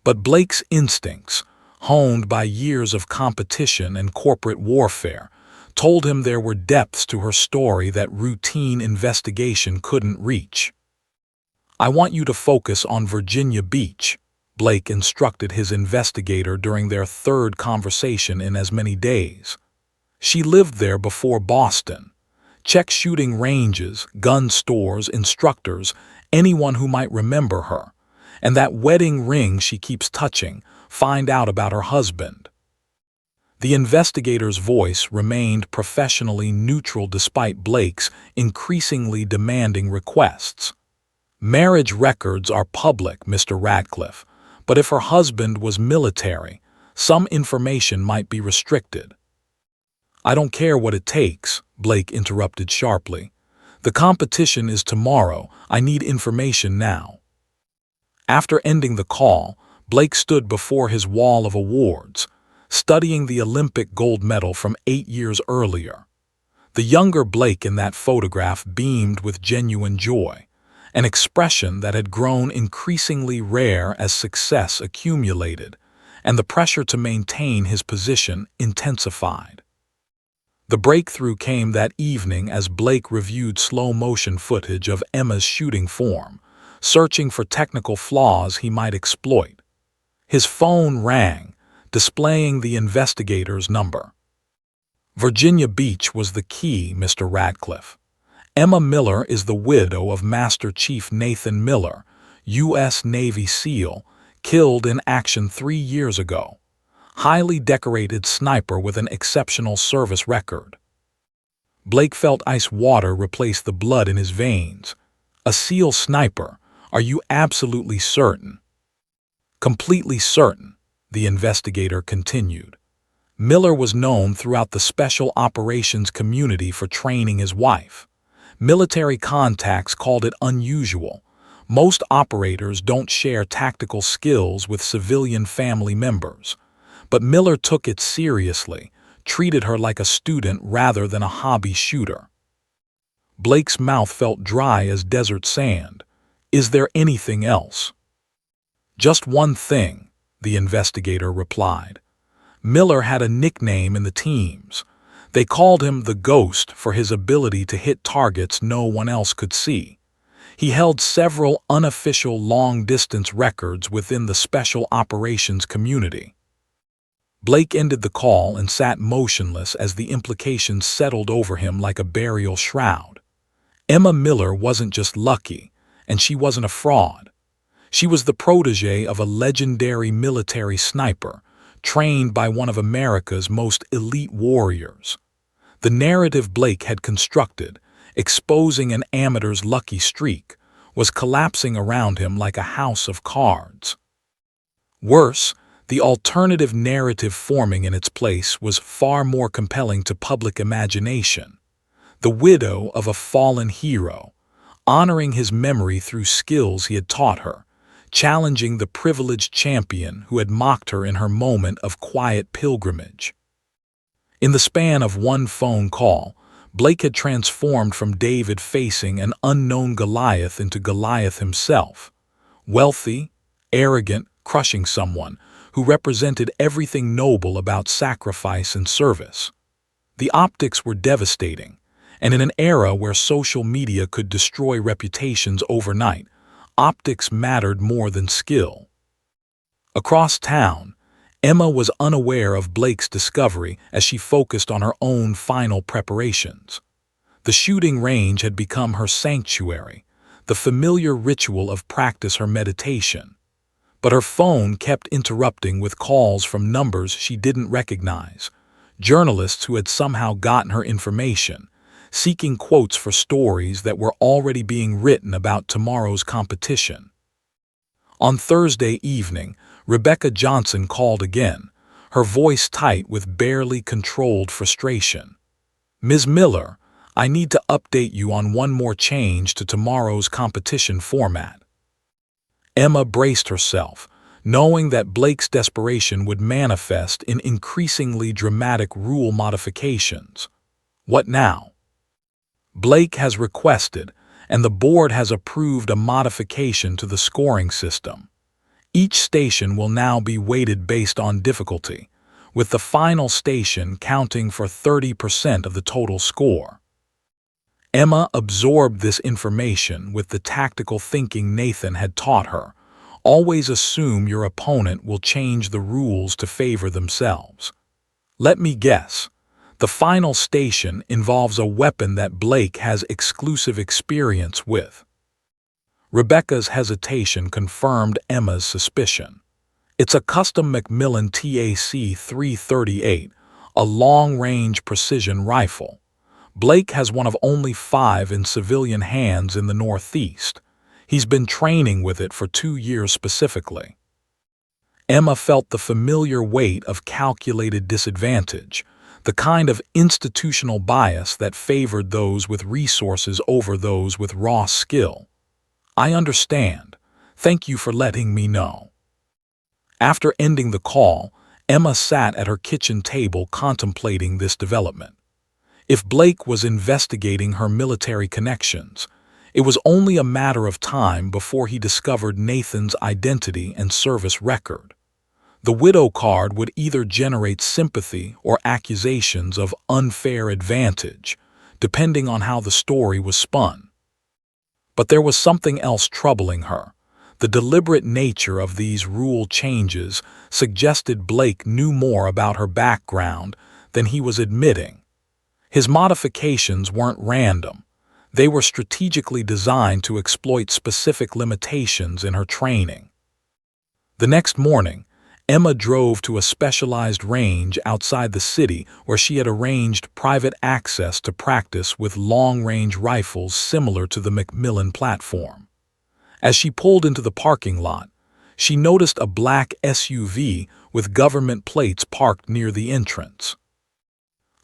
But Blake's instincts, honed by years of competition and corporate warfare, told him there were depths to her story that routine investigation couldn't reach. "I want you to focus on Virginia Beach," Blake instructed his investigator during their third conversation in as many days. "She lived there before Boston. Check shooting ranges, gun stores, instructors, anyone who might remember her. And that wedding ring she keeps touching, find out about her husband." The investigator's voice remained professionally neutral despite Blake's increasingly demanding requests. "Marriage records are public, Mr. Radcliffe, but if her husband was military, some information might be restricted." "I don't care what it takes," Blake interrupted sharply. "The competition is tomorrow. I need information now." After ending the call, Blake stood before his wall of awards, studying the Olympic gold medal from 8 years earlier. The younger Blake in that photograph beamed with genuine joy, an expression that had grown increasingly rare as success accumulated, and the pressure to maintain his position intensified. The breakthrough came that evening as Blake reviewed slow-motion footage of Emma's shooting form, searching for technical flaws he might exploit. His phone rang, displaying the investigator's number. "Virginia Beach was the key, Mr. Radcliffe. Emma Miller is the widow of Master Chief Nathan Miller, U.S. Navy SEAL, killed in action 3 years ago. Highly decorated sniper with an exceptional service record." Blake felt ice water replace the blood in his veins. "A SEAL sniper? Are you absolutely certain?" "Completely certain," the investigator continued. "Miller was known throughout the special operations community for training his wife. Military contacts called it unusual. Most operators don't share tactical skills with civilian family members. But Miller took it seriously, treated her like a student rather than a hobby shooter." Blake's mouth felt dry as desert sand. "Is there anything else?" "Just one thing," the investigator replied. "Miller had a nickname in the teams. They called him the Ghost for his ability to hit targets no one else could see. He held several unofficial long-distance records within the special operations community." Blake ended the call and sat motionless as the implications settled over him like a burial shroud. Emma Miller wasn't just lucky, and she wasn't a fraud. She was the protege of a legendary military sniper, trained by one of America's most elite warriors. The narrative Blake had constructed, exposing an amateur's lucky streak, was collapsing around him like a house of cards. Worse, the alternative narrative forming in its place was far more compelling to public imagination. The widow of a fallen hero, honoring his memory through skills he had taught her, challenging the privileged champion who had mocked her in her moment of quiet pilgrimage. In the span of one phone call, Blake had transformed from David facing an unknown Goliath into Goliath himself, wealthy, arrogant, crushing someone who represented everything noble about sacrifice and service. The optics were devastating, and in an era where social media could destroy reputations overnight, optics mattered more than skill. Across town, Emma was unaware of Blake's discovery as she focused on her own final preparations. The shooting range had become her sanctuary, the familiar ritual of practice her meditation. But her phone kept interrupting with calls from numbers she didn't recognize, journalists who had somehow gotten her information, seeking quotes for stories that were already being written about tomorrow's competition. On Thursday evening, Rebecca Johnson called again, her voice tight with barely controlled frustration. "Ms. Miller, I need to update you on one more change to tomorrow's competition format." Emma braced herself, knowing that Blake's desperation would manifest in increasingly dramatic rule modifications. "What now?" "Blake has requested, and the board has approved a modification to the scoring system. Each station will now be weighted based on difficulty, with the final station counting for 30% of the total score." Emma absorbed this information with the tactical thinking Nathan had taught her. Always assume your opponent will change the rules to favor themselves. "Let me guess. The final station involves a weapon that Blake has exclusive experience with." Rebecca's hesitation confirmed Emma's suspicion. "It's a custom Macmillan TAC 338, a long-range precision rifle. Blake has one of only 5 in civilian hands in the Northeast. He's been training with it for 2 years specifically." Emma felt the familiar weight of calculated disadvantage, the kind of institutional bias that favored those with resources over those with raw skill. "I understand. Thank you for letting me know." After ending the call, Emma sat at her kitchen table contemplating this development. If Blake was investigating her military connections, it was only a matter of time before he discovered Nathan's identity and service record. The widow card would either generate sympathy or accusations of unfair advantage, depending on how the story was spun. But there was something else troubling her. The deliberate nature of these rule changes suggested Blake knew more about her background than he was admitting. His modifications weren't random. They were strategically designed to exploit specific limitations in her training. The next morning, Emma drove to a specialized range outside the city where she had arranged private access to practice with long-range rifles similar to the Macmillan platform. As she pulled into the parking lot, she noticed a black SUV with government plates parked near the entrance.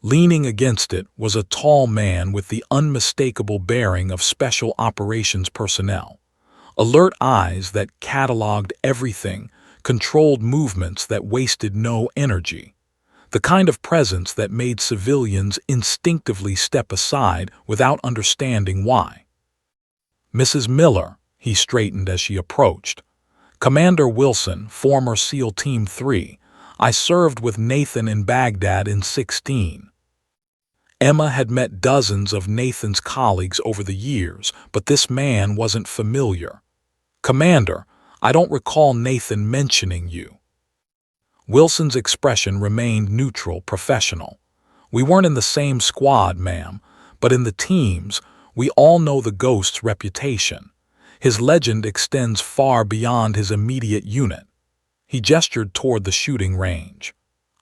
Leaning against it was a tall man with the unmistakable bearing of special operations personnel. Alert eyes that cataloged everything, controlled movements that wasted no energy. the kind of presence that made civilians instinctively step aside without understanding why. "Mrs. Miller," he straightened as she approached. "Commander Wilson, former SEAL Team 3. I served with Nathan in Baghdad in 16. Emma had met dozens of Nathan's colleagues over the years, but this man wasn't familiar. "Commander, I don't recall Nathan mentioning you." Wilson's expression remained neutral, professional. "We weren't in the same squad, ma'am, but in the teams, we all know the Ghost's reputation. His legend extends far beyond his immediate unit." He gestured toward the shooting range.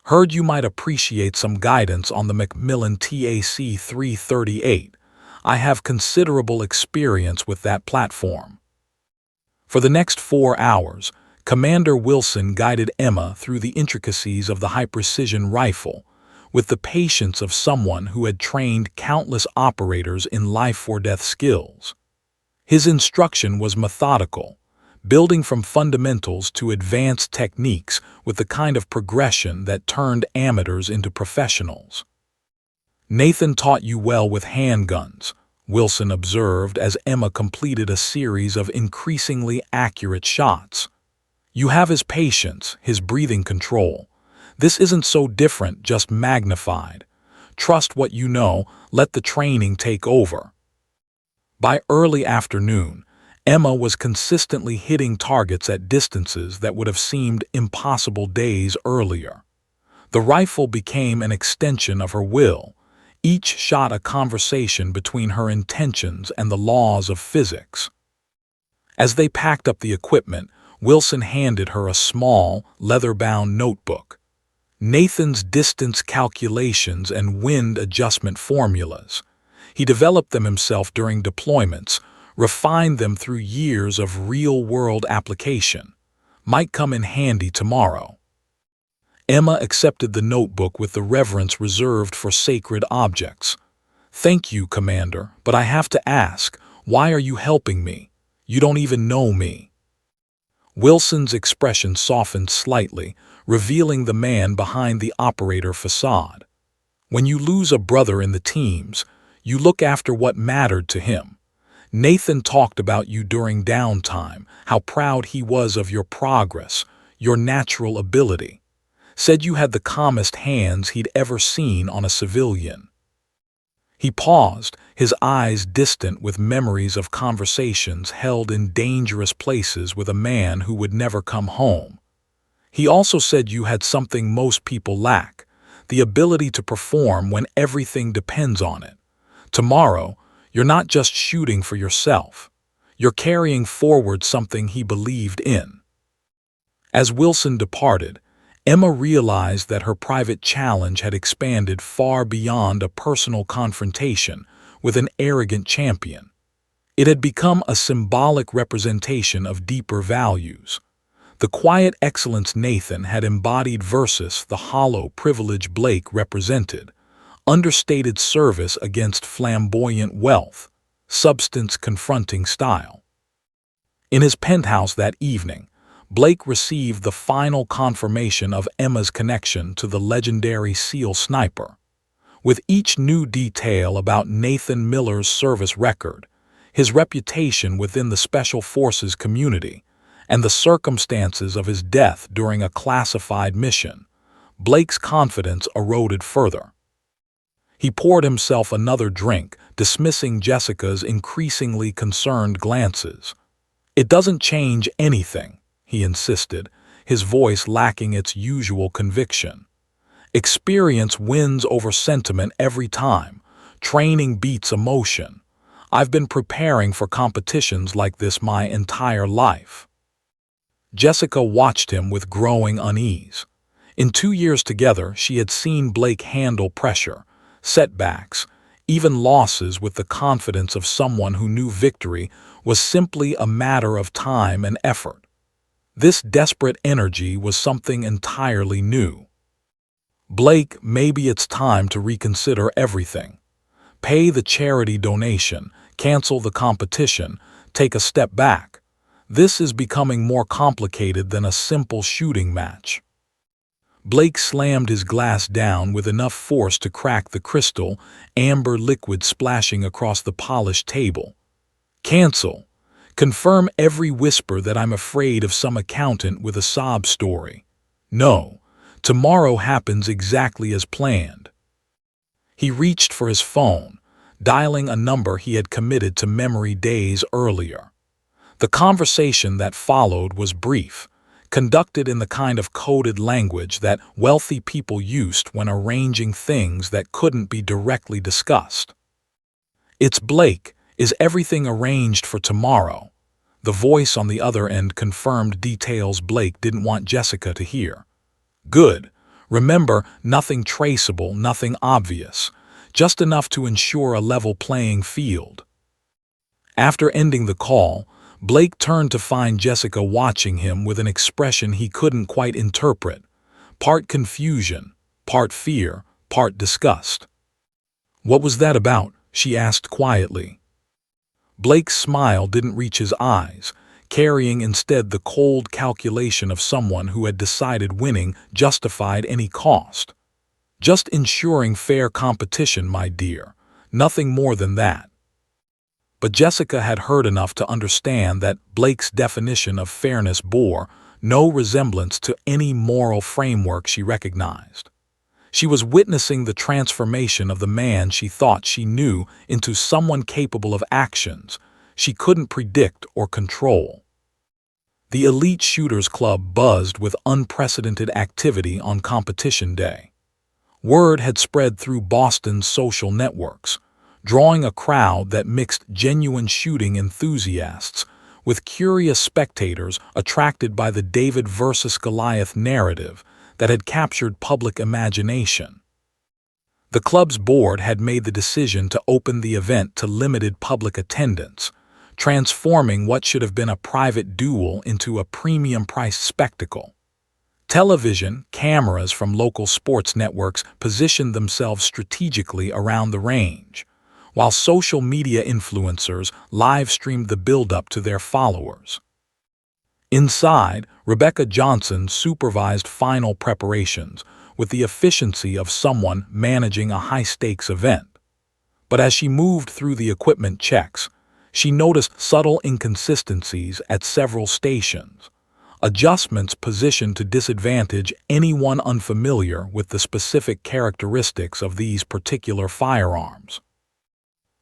"Heard you might appreciate some guidance on the Macmillan TAC 338. I have considerable experience with that platform." For the next 4 hours, Commander Wilson guided Emma through the intricacies of the high-precision rifle, with the patience of someone who had trained countless operators in life-or-death skills. His instruction was methodical, building from fundamentals to advanced techniques with the kind of progression that turned amateurs into professionals. "Nathan taught you well with handguns," Wilson observed as Emma completed a series of increasingly accurate shots. "You have his patience, his breathing control. This isn't so different, just magnified. Trust what you know, let the training take over." By early afternoon, Emma was consistently hitting targets at distances that would have seemed impossible days earlier. The rifle became an extension of her will, each shot a conversation between her intentions and the laws of physics. As they packed up the equipment, Wilson handed her a small, leather-bound notebook. Nathan's distance calculations and wind adjustment formulas. He developed them himself during deployments, refined them through years of real-world application. Might come in handy tomorrow. Emma accepted the notebook with the reverence reserved for sacred objects. "Thank you, Commander, but I have to ask, why are you helping me? You don't even know me." Wilson's expression softened slightly, revealing the man behind the operator facade. "When you lose a brother in the teams, you look after what mattered to him. Nathan talked about you during downtime, how proud he was of your progress, your natural ability. Said you had the calmest hands he'd ever seen on a civilian." He paused, his eyes distant with memories of conversations held in dangerous places with a man who would never come home. "He also said you had something most people lack, the ability to perform when everything depends on it. Tomorrow, you're not just shooting for yourself. You're carrying forward something he believed in." As Wilson departed, Emma realized that her private challenge had expanded far beyond a personal confrontation with an arrogant champion. It had become a symbolic representation of deeper values. The quiet excellence Nathan had embodied versus the hollow privilege Blake represented. Understated service against flamboyant wealth, substance-confronting style. In his penthouse that evening, Blake received the final confirmation of Emma's connection to the legendary SEAL sniper. With each new detail about Nathan Miller's service record, his reputation within the Special Forces community, and the circumstances of his death during a classified mission, Blake's confidence eroded further. He poured himself another drink, dismissing Jessica's increasingly concerned glances. "It doesn't change anything," he insisted, his voice lacking its usual conviction. "Experience wins over sentiment every time. Training beats emotion. I've been preparing for competitions like this my entire life." Jessica watched him with growing unease. In 2 years together, she had seen Blake handle pressure, setbacks, even losses with the confidence of someone who knew victory was simply a matter of time and effort. This desperate energy was something entirely new. "Blake, maybe it's time to reconsider everything. Pay the charity donation, cancel the competition, take a step back. This is becoming more complicated than a simple shooting match." Blake slammed his glass down with enough force to crack the crystal, amber liquid splashing across the polished table. "Cancel. Confirm every whisper that I'm afraid of some accountant with a sob story. No, tomorrow happens exactly as planned." He reached for his phone, dialing a number he had committed to memory days earlier. The conversation that followed was brief, conducted in the kind of coded language that wealthy people used when arranging things that couldn't be directly discussed. "It's Blake. Is everything arranged for tomorrow?" The voice on the other end confirmed details Blake didn't want Jessica to hear. "Good. Remember, nothing traceable, nothing obvious. Just enough to ensure a level playing field." After ending the call, Blake turned to find Jessica watching him with an expression he couldn't quite interpret, part confusion, part fear, part disgust. "What was that about?" she asked quietly. Blake's smile didn't reach his eyes, carrying instead the cold calculation of someone who had decided winning justified any cost. "Just ensuring fair competition, my dear. Nothing more than that." But Jessica had heard enough to understand that Blake's definition of fairness bore no resemblance to any moral framework she recognized. She was witnessing the transformation of the man she thought she knew into someone capable of actions she couldn't predict or control. The Elite Shooters Club buzzed with unprecedented activity on competition day. Word had spread through Boston's social networks, drawing a crowd that mixed genuine shooting enthusiasts with curious spectators attracted by the David versus Goliath narrative that had captured public imagination. The club's board had made the decision to open the event to limited public attendance, transforming what should have been a private duel into a premium-priced spectacle. Television cameras from local sports networks positioned themselves strategically around the range, while social media influencers live-streamed the build-up to their followers. Inside, Rebecca Johnson supervised final preparations with the efficiency of someone managing a high-stakes event. But as she moved through the equipment checks, she noticed subtle inconsistencies at several stations, adjustments positioned to disadvantage anyone unfamiliar with the specific characteristics of these particular firearms.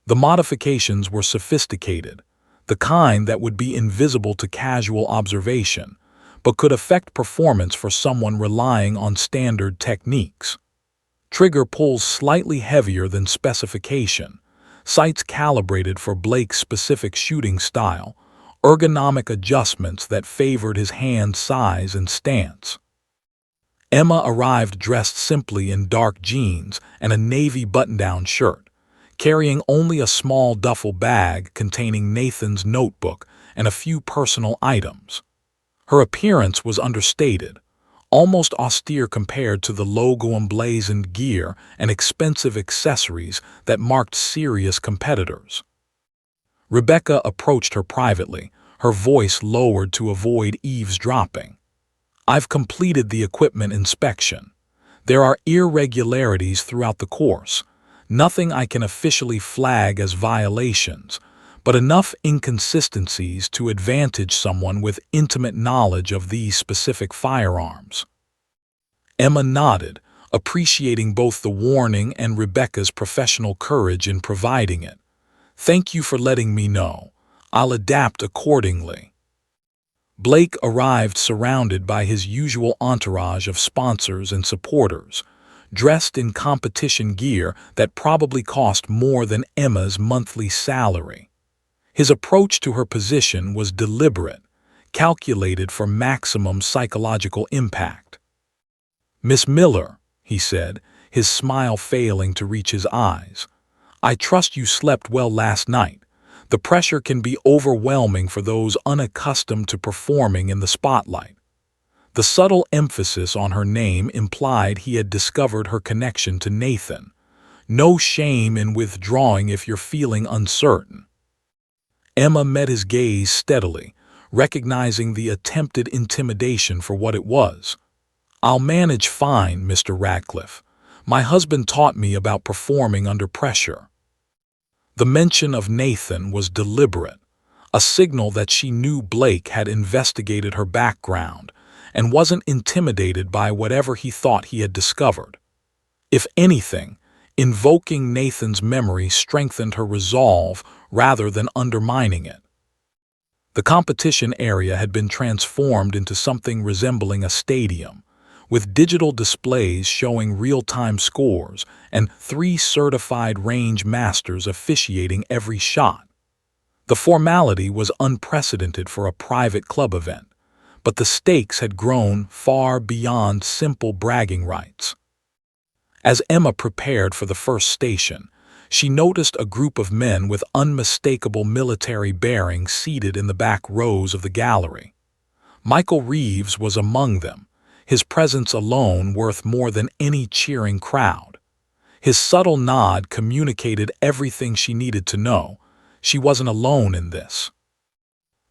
The modifications were sophisticated, the kind that would be invisible to casual observation, but could affect performance for someone relying on standard techniques. Trigger pulls slightly heavier than specification, sights calibrated for Blake's specific shooting style, ergonomic adjustments that favored his hand size and stance. Emma arrived dressed simply in dark jeans and a navy button-down shirt, carrying only a small duffel bag containing Nathan's notebook and a few personal items. Her appearance was understated, almost austere compared to the logo-emblazoned gear and expensive accessories that marked serious competitors. Rebecca approached her privately, her voice lowered to avoid eavesdropping. "I've completed the equipment inspection. There are irregularities throughout the course. Nothing I can officially flag as violations, but enough inconsistencies to advantage someone with intimate knowledge of these specific firearms." Emma nodded, appreciating both the warning and Rebecca's professional courage in providing it. "Thank you for letting me know. I'll adapt accordingly." Blake arrived surrounded by his usual entourage of sponsors and supporters, dressed in competition gear that probably cost more than Emma's monthly salary. His approach to her position was deliberate, calculated for maximum psychological impact. "Miss Miller," he said, his smile failing to reach his eyes, "I trust you slept well last night. The pressure can be overwhelming for those unaccustomed to performing in the spotlight." The subtle emphasis on her name implied he had discovered her connection to Nathan. No shame in withdrawing if you're feeling uncertain. Emma met his gaze steadily, recognizing the attempted intimidation for what it was. "I'll manage fine, Mr. Radcliffe. My husband taught me about performing under pressure." The mention of Nathan was deliberate, a signal that she knew Blake had investigated her background and wasn't intimidated by whatever he thought he had discovered. If anything, invoking Nathan's memory strengthened her resolve rather than undermining it. The competition area had been transformed into something resembling a stadium, with digital displays showing real-time scores and 3 certified range masters officiating every shot. The formality was unprecedented for a private club event, but the stakes had grown far beyond simple bragging rights. As Emma prepared for the first station, she noticed a group of men with unmistakable military bearings seated in the back rows of the gallery. Michael Reeves was among them, his presence alone worth more than any cheering crowd. His subtle nod communicated everything she needed to know. She wasn't alone in this.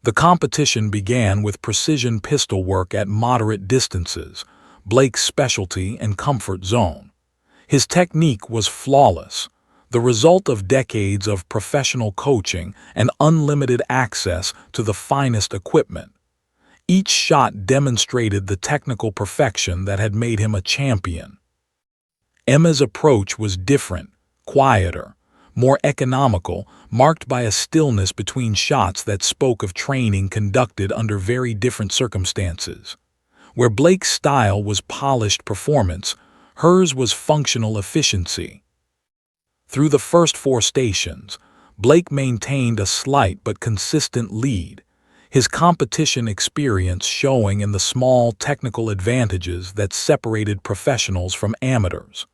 The competition began with precision pistol work at moderate distances, Blake's specialty and comfort zone. His technique was flawless, the result of decades of professional coaching and unlimited access to the finest equipment. Each shot demonstrated the technical perfection that had made him a champion. Emma's approach was different, quieter, more economical, marked by a stillness between shots that spoke of training conducted under very different circumstances. Where Blake's style was polished performance, hers was functional efficiency. Through the first 4 stations, Blake maintained a slight but consistent lead, his competition experience showing in the small technical advantages that separated professionals from amateurs.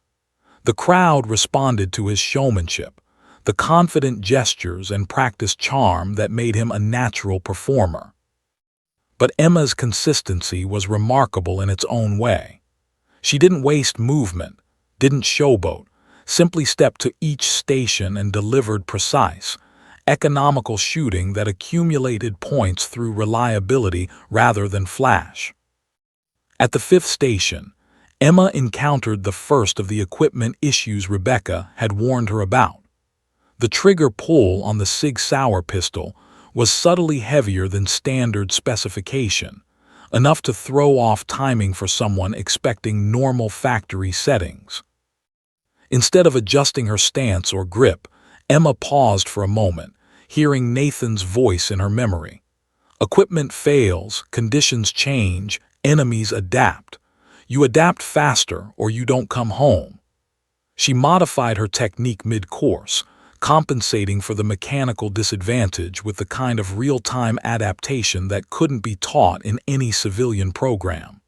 The crowd responded to his showmanship, the confident gestures and practiced charm that made him a natural performer. But Emma's consistency was remarkable in its own way. She didn't waste movement, didn't showboat, simply stepped to each station and delivered precise, economical shooting that accumulated points through reliability rather than flash. At the 5th station, Emma encountered the first of the equipment issues Rebecca had warned her about. The trigger pull on the Sig Sauer pistol was subtly heavier than standard specification, enough to throw off timing for someone expecting normal factory settings. Instead of adjusting her stance or grip, Emma paused for a moment, hearing Nathan's voice in her memory. "Equipment fails, conditions change, enemies adapt. You adapt faster or you don't come home." She modified her technique mid-course, compensating for the mechanical disadvantage with the kind of real-time adaptation that couldn't be taught in any civilian program.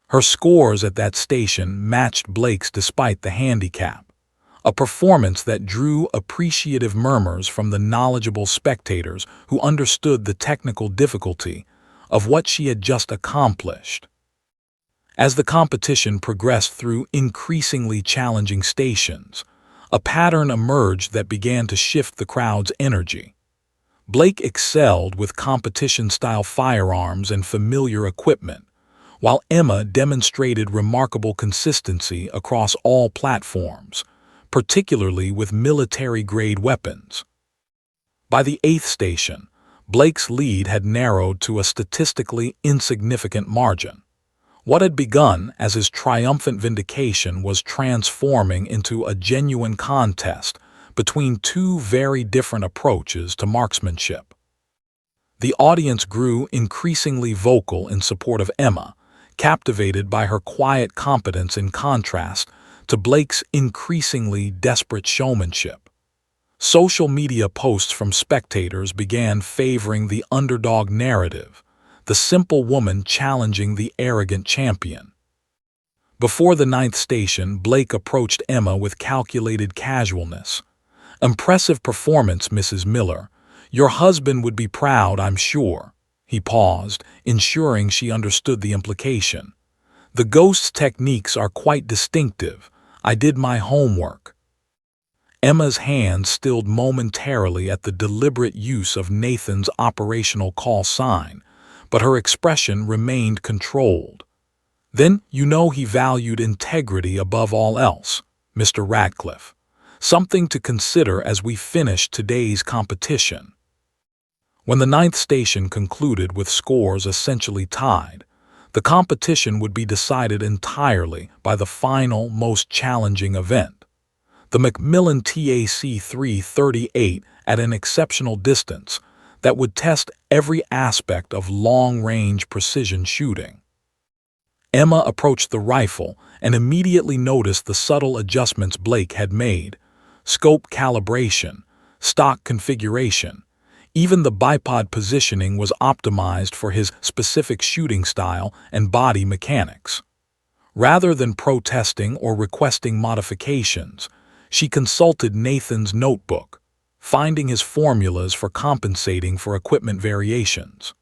Her scores at that station matched Blake's despite the handicap, a performance that drew appreciative murmurs from the knowledgeable spectators who understood the technical difficulty of what she had just accomplished. As the competition progressed through increasingly challenging stations, a pattern emerged that began to shift the crowd's energy. Blake excelled with competition-style firearms and familiar equipment, while Emma demonstrated remarkable consistency across all platforms, particularly with military-grade weapons. By the 8th station, Blake's lead had narrowed to a statistically insignificant margin. What had begun as his triumphant vindication was transforming into a genuine contest between 2 very different approaches to marksmanship. The audience grew increasingly vocal in support of Emma, captivated by her quiet competence in contrast to Blake's increasingly desperate showmanship. Social media posts from spectators began favoring the underdog narrative, the simple woman challenging the arrogant champion. Before the 9th station, Blake approached Emma with calculated casualness. "Impressive performance, Mrs. Miller. Your husband would be proud, I'm sure." He paused, ensuring she understood the implication. "The Ghost's techniques are quite distinctive. I did my homework." Emma's hand stilled momentarily at the deliberate use of Nathan's operational call sign, but her expression remained controlled. Then you know he valued integrity above all else, Mr. Radcliffe. Something to consider as we finish today's competition. When the ninth station concluded with scores essentially tied, the competition would be decided entirely by the final, most challenging event. The Macmillan TAC 338 at an exceptional distance that would test every aspect of long-range precision shooting. Emma approached the rifle and immediately noticed the subtle adjustments Blake had made: scope calibration, stock configuration. Even the bipod positioning was optimized for his specific shooting style and body mechanics. Rather than protesting or requesting modifications, she consulted Nathan's notebook, finding his formulas for compensating for equipment variations.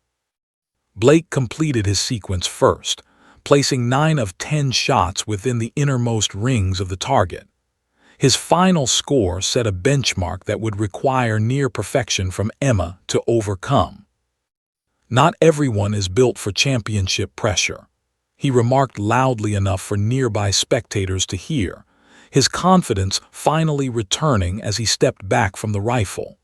Blake completed his sequence first, placing 9 of 10 shots within the innermost rings of the target. His final score set a benchmark that would require near perfection from Emma to overcome. "Not everyone is built for championship pressure," he remarked loudly enough for nearby spectators to hear, his confidence finally returning as he stepped back from the rifle.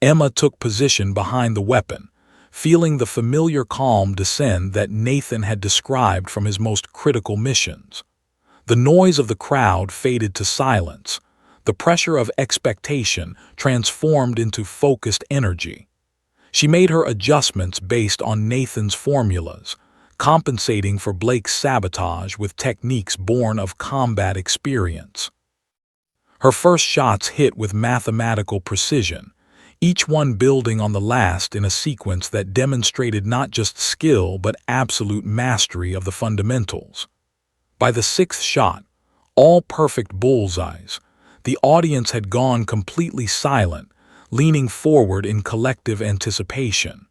Emma took position behind the weapon, feeling the familiar calm descend that Nathan had described from his most critical missions. The noise of the crowd faded to silence. The pressure of expectation transformed into focused energy. She made her adjustments based on Nathan's formulas, compensating for Blake's sabotage with techniques born of combat experience. Her first shots hit with mathematical precision, each one building on the last in a sequence that demonstrated not just skill but absolute mastery of the fundamentals. By the 6th shot, all perfect bullseyes, the audience had gone completely silent, leaning forward in collective anticipation.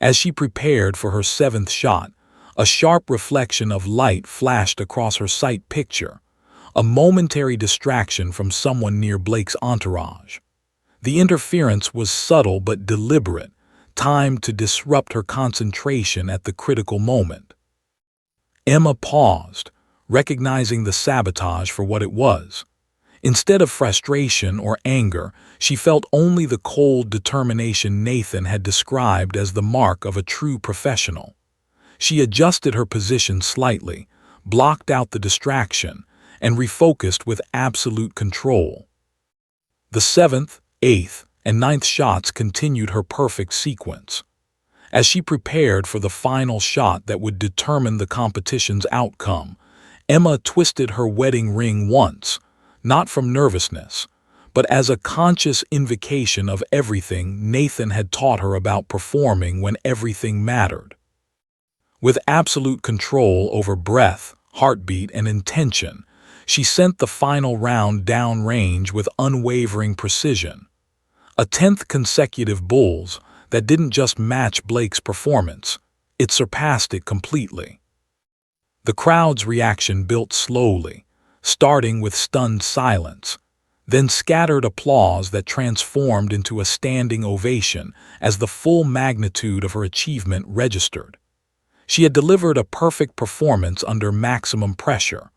As she prepared for her 7th shot, a sharp reflection of light flashed across her sight picture, a momentary distraction from someone near Blake's entourage. The interference was subtle but deliberate, timed to disrupt her concentration at the critical moment. Emma paused, recognizing the sabotage for what it was. Instead of frustration or anger, she felt only the cold determination Nathan had described as the mark of a true professional. She adjusted her position slightly, blocked out the distraction, and refocused with absolute control. The 7th, 8th, and 9th shots continued her perfect sequence. As she prepared for the final shot that would determine the competition's outcome, Emma twisted her wedding ring once, not from nervousness, but as a conscious invocation of everything Nathan had taught her about performing when everything mattered. With absolute control over breath, heartbeat, and intention, she sent the final round downrange with unwavering precision. A 10th consecutive bulls that didn't just match Blake's performance, it surpassed it completely. The crowd's reaction built slowly, starting with stunned silence, then scattered applause that transformed into a standing ovation as the full magnitude of her achievement registered. She had delivered a perfect performance under maximum pressure,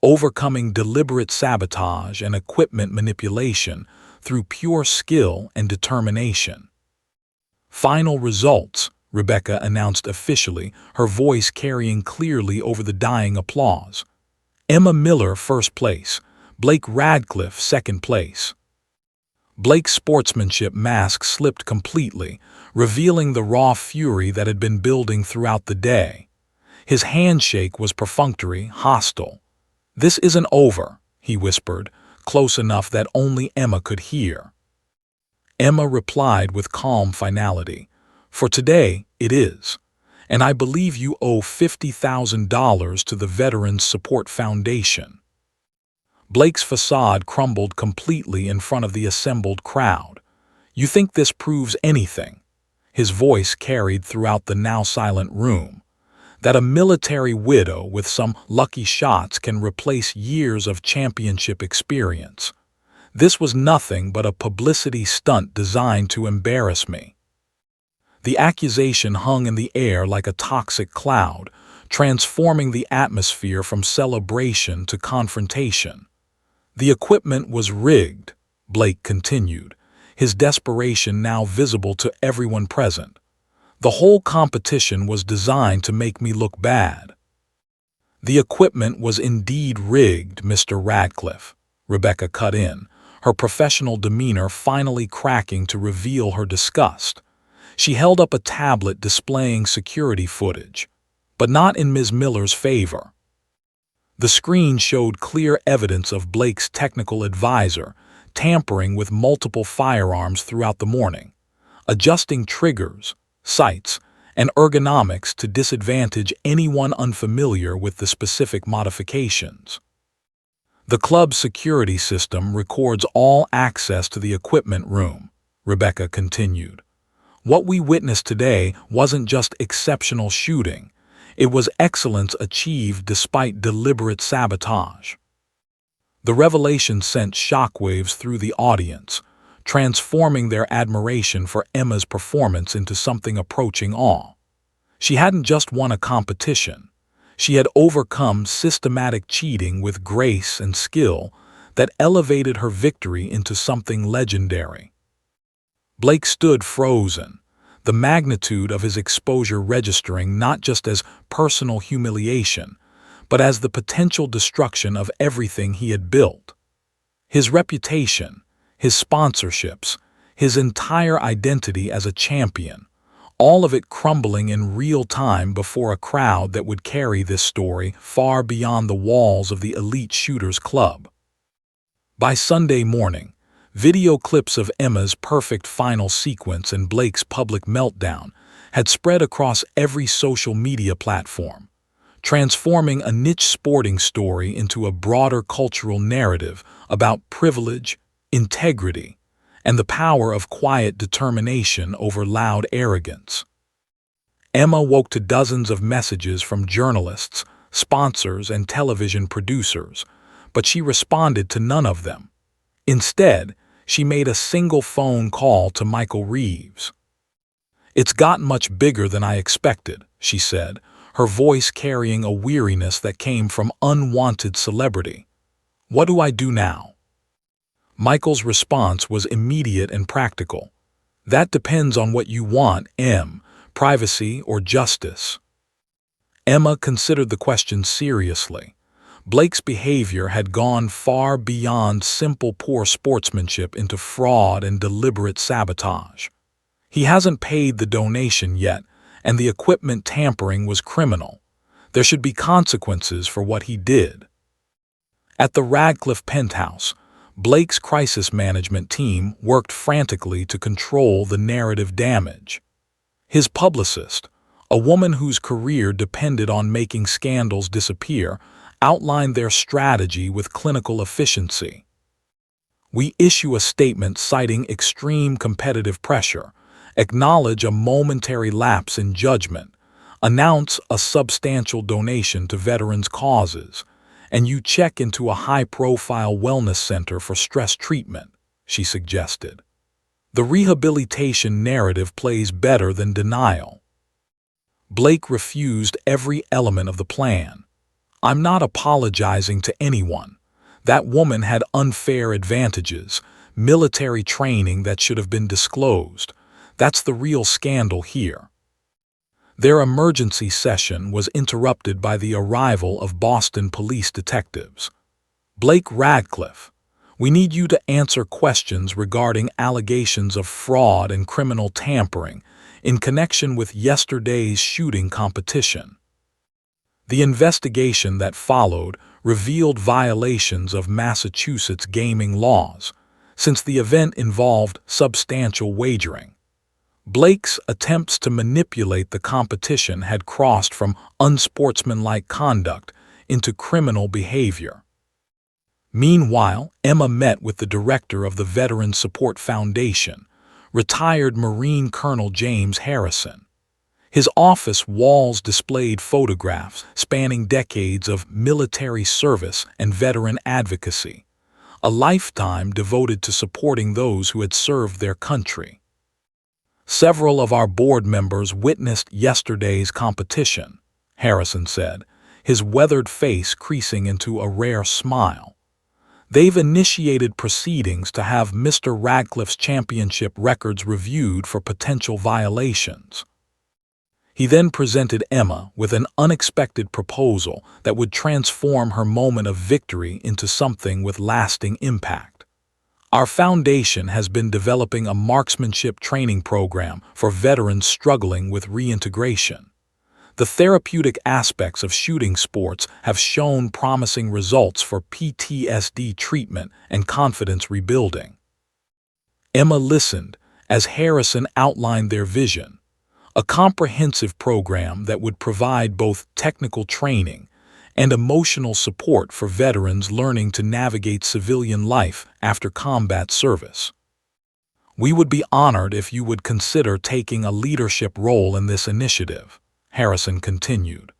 overcoming deliberate sabotage and equipment manipulation through pure skill and determination. "Final results," Rebecca announced officially, her voice carrying clearly over the dying applause. "Emma Miller 1st place, Blake Radcliffe 2nd place." Blake's sportsmanship mask slipped completely, revealing the raw fury that had been building throughout the day. His handshake was perfunctory, hostile. "This isn't over," he whispered, close enough that only Emma could hear. Emma replied with calm finality, "For today, it is. And I believe you owe $50,000 to the Veterans Support Foundation." Blake's facade crumbled completely in front of the assembled crowd. "You think this proves anything?" His voice carried throughout the now silent room. "That a military widow with some lucky shots can replace years of championship experience. This was nothing but a publicity stunt designed to embarrass me." The accusation hung in the air like a toxic cloud, transforming the atmosphere from celebration to confrontation. The equipment was rigged, Blake continued, his desperation now visible to everyone present. The whole competition was designed to make me look bad. The equipment was indeed rigged, Mr. Radcliffe, Rebecca cut in, her professional demeanor finally cracking to reveal her disgust. She held up a tablet displaying security footage, but not in Ms. Miller's favor. The screen showed clear evidence of Blake's technical advisor tampering with multiple firearms throughout the morning, adjusting triggers, sights, and ergonomics to disadvantage anyone unfamiliar with the specific modifications. The club's security system records all access to the equipment room, Rebecca continued. What we witnessed today wasn't just exceptional shooting, it was excellence achieved despite deliberate sabotage. The revelation sent shockwaves through the audience, transforming their admiration for Emma's performance into something approaching awe. She hadn't just won a competition. She had overcome systematic cheating with grace and skill that elevated her victory into something legendary. Blake stood frozen, the magnitude of his exposure registering not just as personal humiliation, but as the potential destruction of everything he had built. His reputation, his sponsorships, his entire identity as a champion, all of it crumbling in real time before a crowd that would carry this story far beyond the walls of the elite shooters club. By Sunday morning, video clips of Emma's perfect final sequence and Blake's public meltdown had spread across every social media platform, transforming a niche sporting story into a broader cultural narrative about privilege, integrity, and the power of quiet determination over loud arrogance. Emma woke to dozens of messages from journalists, sponsors, and television producers, but she responded to none of them. Instead, she made a single phone call to Michael Reeves. "It's gotten much bigger than I expected," she said, her voice carrying a weariness that came from unwanted celebrity. "What do I do now?" Michael's response was immediate and practical. "That depends on what you want, Em, privacy or justice." Emma considered the question seriously. Blake's behavior had gone far beyond simple poor sportsmanship into fraud and deliberate sabotage. He hasn't paid the donation yet, and the equipment tampering was criminal. There should be consequences for what he did. At the Radcliffe penthouse, Blake's crisis management team worked frantically to control the narrative damage. His publicist, a woman whose career depended on making scandals disappear, outlined their strategy with clinical efficiency. "We issue a statement citing extreme competitive pressure, acknowledge a momentary lapse in judgment, announce a substantial donation to veterans' causes, and you check into a high-profile wellness center for stress treatment," she suggested. The rehabilitation narrative plays better than denial. Blake refused every element of the plan. "I'm not apologizing to anyone. That woman had unfair advantages, military training that should have been disclosed. That's the real scandal here." Their emergency session was interrupted by the arrival of Boston police detectives. "Blake Radcliffe, we need you to answer questions regarding allegations of fraud and criminal tampering in connection with yesterday's shooting competition." The investigation that followed revealed violations of Massachusetts gaming laws, since the event involved substantial wagering. Blake's attempts to manipulate the competition had crossed from unsportsmanlike conduct into criminal behavior. Meanwhile, Emma met with the director of the Veteran Support Foundation, retired Marine Colonel James Harrison. His office walls displayed photographs spanning decades of military service and veteran advocacy, a lifetime devoted to supporting those who had served their country. "Several of our board members witnessed yesterday's competition," Harrison said, his weathered face creasing into a rare smile. "They've initiated proceedings to have Mr. Radcliffe's championship records reviewed for potential violations." He then presented Emma with an unexpected proposal that would transform her moment of victory into something with lasting impact. "Our foundation has been developing a marksmanship training program for veterans struggling with reintegration. The therapeutic aspects of shooting sports have shown promising results for PTSD treatment and confidence rebuilding." Emma listened as Harrison outlined their vision, a comprehensive program that would provide both technical training and emotional support for veterans learning to navigate civilian life after combat service. "We would be honored if you would consider taking a leadership role in this initiative," Harrison continued.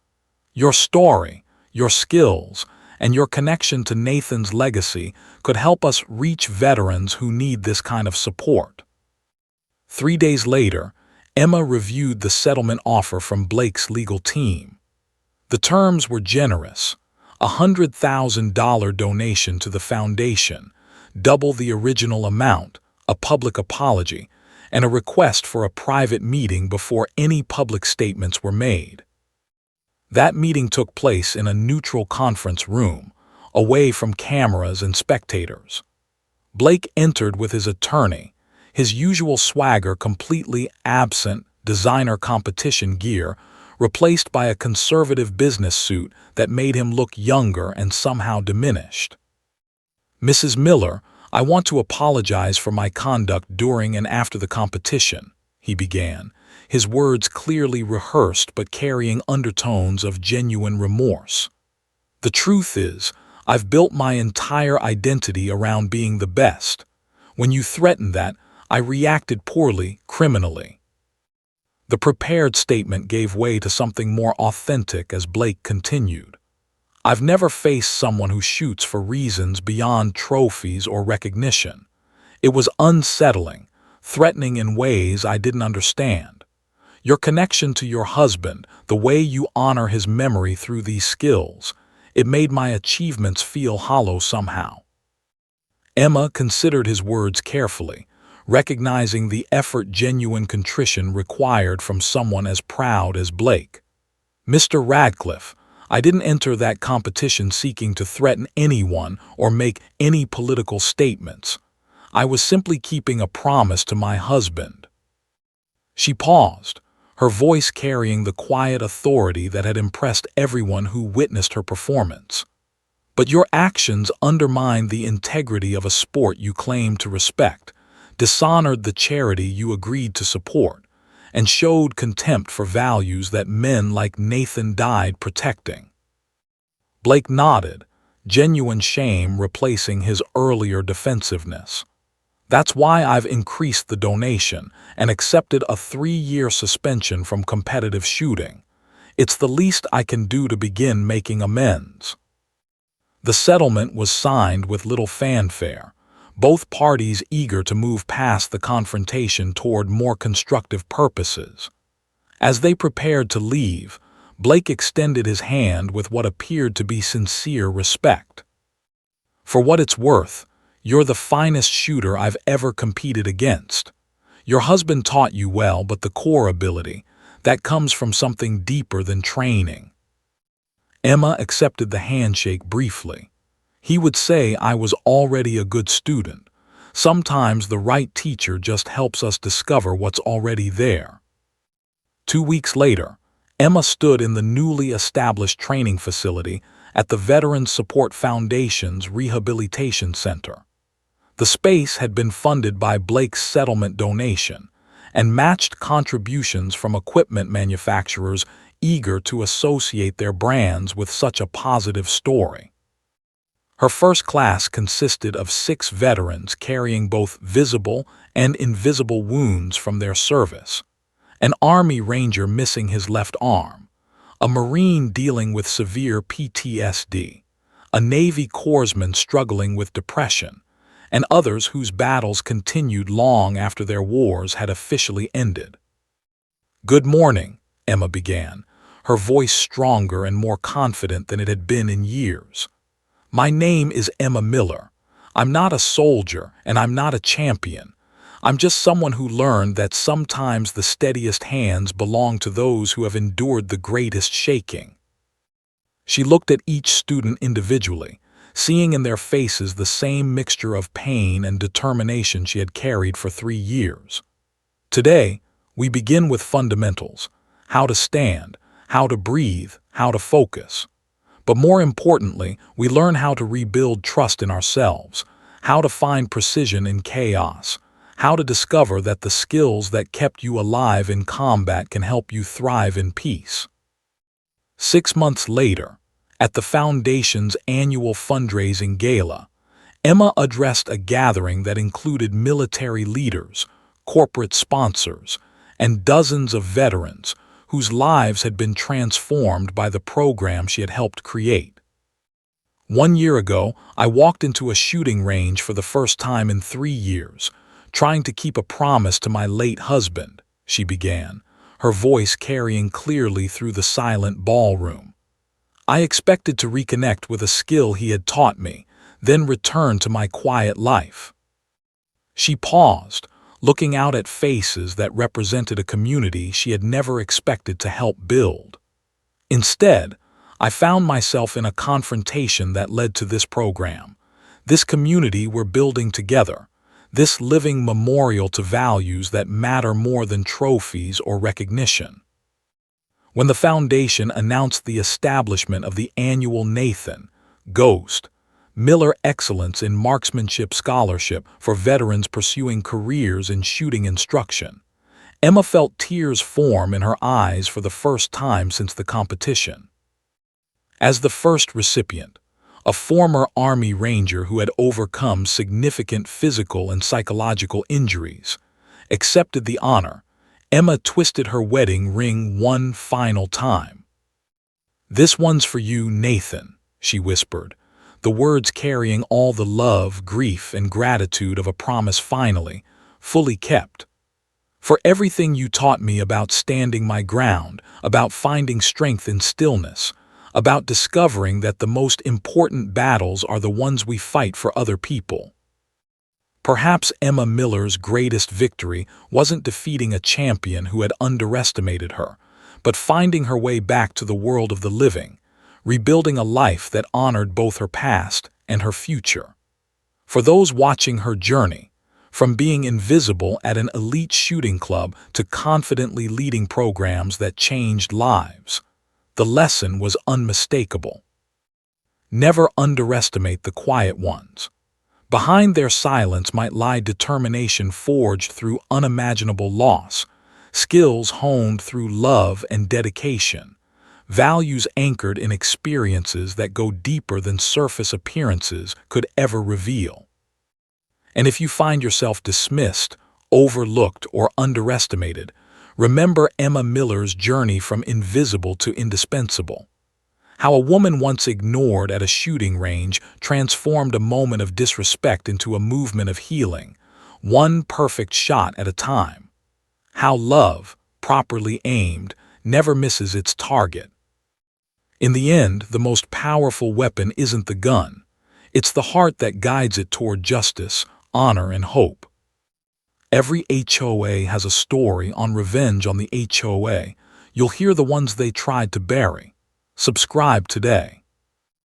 "Your story, your skills, and your connection to Nathan's legacy could help us reach veterans who need this kind of support." 3 days later, Emma reviewed the settlement offer from Blake's legal team. The terms were generous: a $100,000 donation to the foundation, double the original amount, a public apology, and a request for a private meeting before any public statements were made. That meeting took place in a neutral conference room, away from cameras and spectators. Blake entered with his attorney, his usual swagger completely absent, designer competition gear, replaced by a conservative business suit that made him look younger and somehow diminished. "Mrs. Miller, I want to apologize for my conduct during and after the competition," he began, his words clearly rehearsed but carrying undertones of genuine remorse. "The truth is, I've built my entire identity around being the best. When you threatened that, I reacted poorly, criminally." The prepared statement gave way to something more authentic as Blake continued. "I've never faced someone who shoots for reasons beyond trophies or recognition. It was unsettling, threatening in ways I didn't understand. Your connection to your husband, the way you honor his memory through these skills, it made my achievements feel hollow somehow." Emma considered his words carefully, recognizing the effort genuine contrition required from someone as proud as Blake. "Mr. Radcliffe, I didn't enter that competition seeking to threaten anyone or make any political statements. I was simply keeping a promise to my husband." She paused, her voice carrying the quiet authority that had impressed everyone who witnessed her performance. "But your actions undermined the integrity of a sport you claim to respect, dishonored the charity you agreed to support, and showed contempt for values that men like Nathan died protecting." Blake nodded, genuine shame replacing his earlier defensiveness. "That's why I've increased the donation and accepted a 3-year suspension from competitive shooting. It's the least I can do to begin making amends." The settlement was signed with little fanfare, both parties eager to move past the confrontation toward more constructive purposes. As they prepared to leave, Blake extended his hand with what appeared to be sincere respect. "For what it's worth, you're the finest shooter I've ever competed against. Your husband taught you well, but the core ability, that comes from something deeper than training." Emma accepted the handshake briefly. "He would say I was already a good student. Sometimes the right teacher just helps us discover what's already there." 2 weeks later, Emma stood in the newly established training facility at the Veterans Support Foundation's Rehabilitation Center. The space had been funded by Blake's settlement donation and matched contributions from equipment manufacturers eager to associate their brands with such a positive story. Her first class consisted of 6 veterans carrying both visible and invisible wounds from their service: an Army Ranger missing his left arm, a Marine dealing with severe PTSD, a Navy corpsman struggling with depression, and others whose battles continued long after their wars had officially ended. "Good morning," Emma began, her voice stronger and more confident than it had been in years. "My name is Emma Miller. I'm not a soldier, and I'm not a champion. I'm just someone who learned that sometimes the steadiest hands belong to those who have endured the greatest shaking." She looked at each student individually, seeing in their faces the same mixture of pain and determination she had carried for 3 years. "Today, we begin with fundamentals: how to stand, how to breathe, how to focus. But more importantly, we learn how to rebuild trust in ourselves, how to find precision in chaos, how to discover that the skills that kept you alive in combat can help you thrive in peace." 6 months later, at the Foundation's annual fundraising gala, Emma addressed a gathering that included military leaders, corporate sponsors, and dozens of veterans whose lives had been transformed by the program she had helped create. "One year ago, I walked into a shooting range for the first time in 3 years, trying to keep a promise to my late husband," she began, her voice carrying clearly through the silent ballroom. "I expected to reconnect with a skill he had taught me, then return to my quiet life." She paused, looking out at faces that represented a community she had never expected to help build. "Instead, I found myself in a confrontation that led to this program, this community we're building together, this living memorial to values that matter more than trophies or recognition." When the Foundation announced the establishment of the annual Nathan Ghost Miller Excellence in Marksmanship Scholarship for veterans pursuing careers in shooting instruction, Emma felt tears form in her eyes for the first time since the competition. As the first recipient, a former Army Ranger who had overcome significant physical and psychological injuries, accepted the honor, Emma twisted her wedding ring one final time. "This one's for you, Nathan," she whispered, the words carrying all the love, grief, and gratitude of a promise finally, fully kept. "For everything you taught me about standing my ground, about finding strength in stillness, about discovering that the most important battles are the ones we fight for other people." Perhaps Emma Miller's greatest victory wasn't defeating a champion who had underestimated her, but finding her way back to the world of the living, rebuilding a life that honored both her past and her future. For those watching her journey, from being invisible at an elite shooting club to confidently leading programs that changed lives, the lesson was unmistakable. Never underestimate the quiet ones. Behind their silence might lie determination forged through unimaginable loss, skills honed through love and dedication, values anchored in experiences that go deeper than surface appearances could ever reveal. And if you find yourself dismissed, overlooked, or underestimated, remember Emma Miller's journey from invisible to indispensable. How a woman once ignored at a shooting range transformed a moment of disrespect into a movement of healing, one perfect shot at a time. How love, properly aimed, never misses its target. In the end, the most powerful weapon isn't the gun. It's the heart that guides it toward justice, honor, and hope. Every HOA has a story on revenge on the HOA. You'll hear the ones they tried to bury. Subscribe today.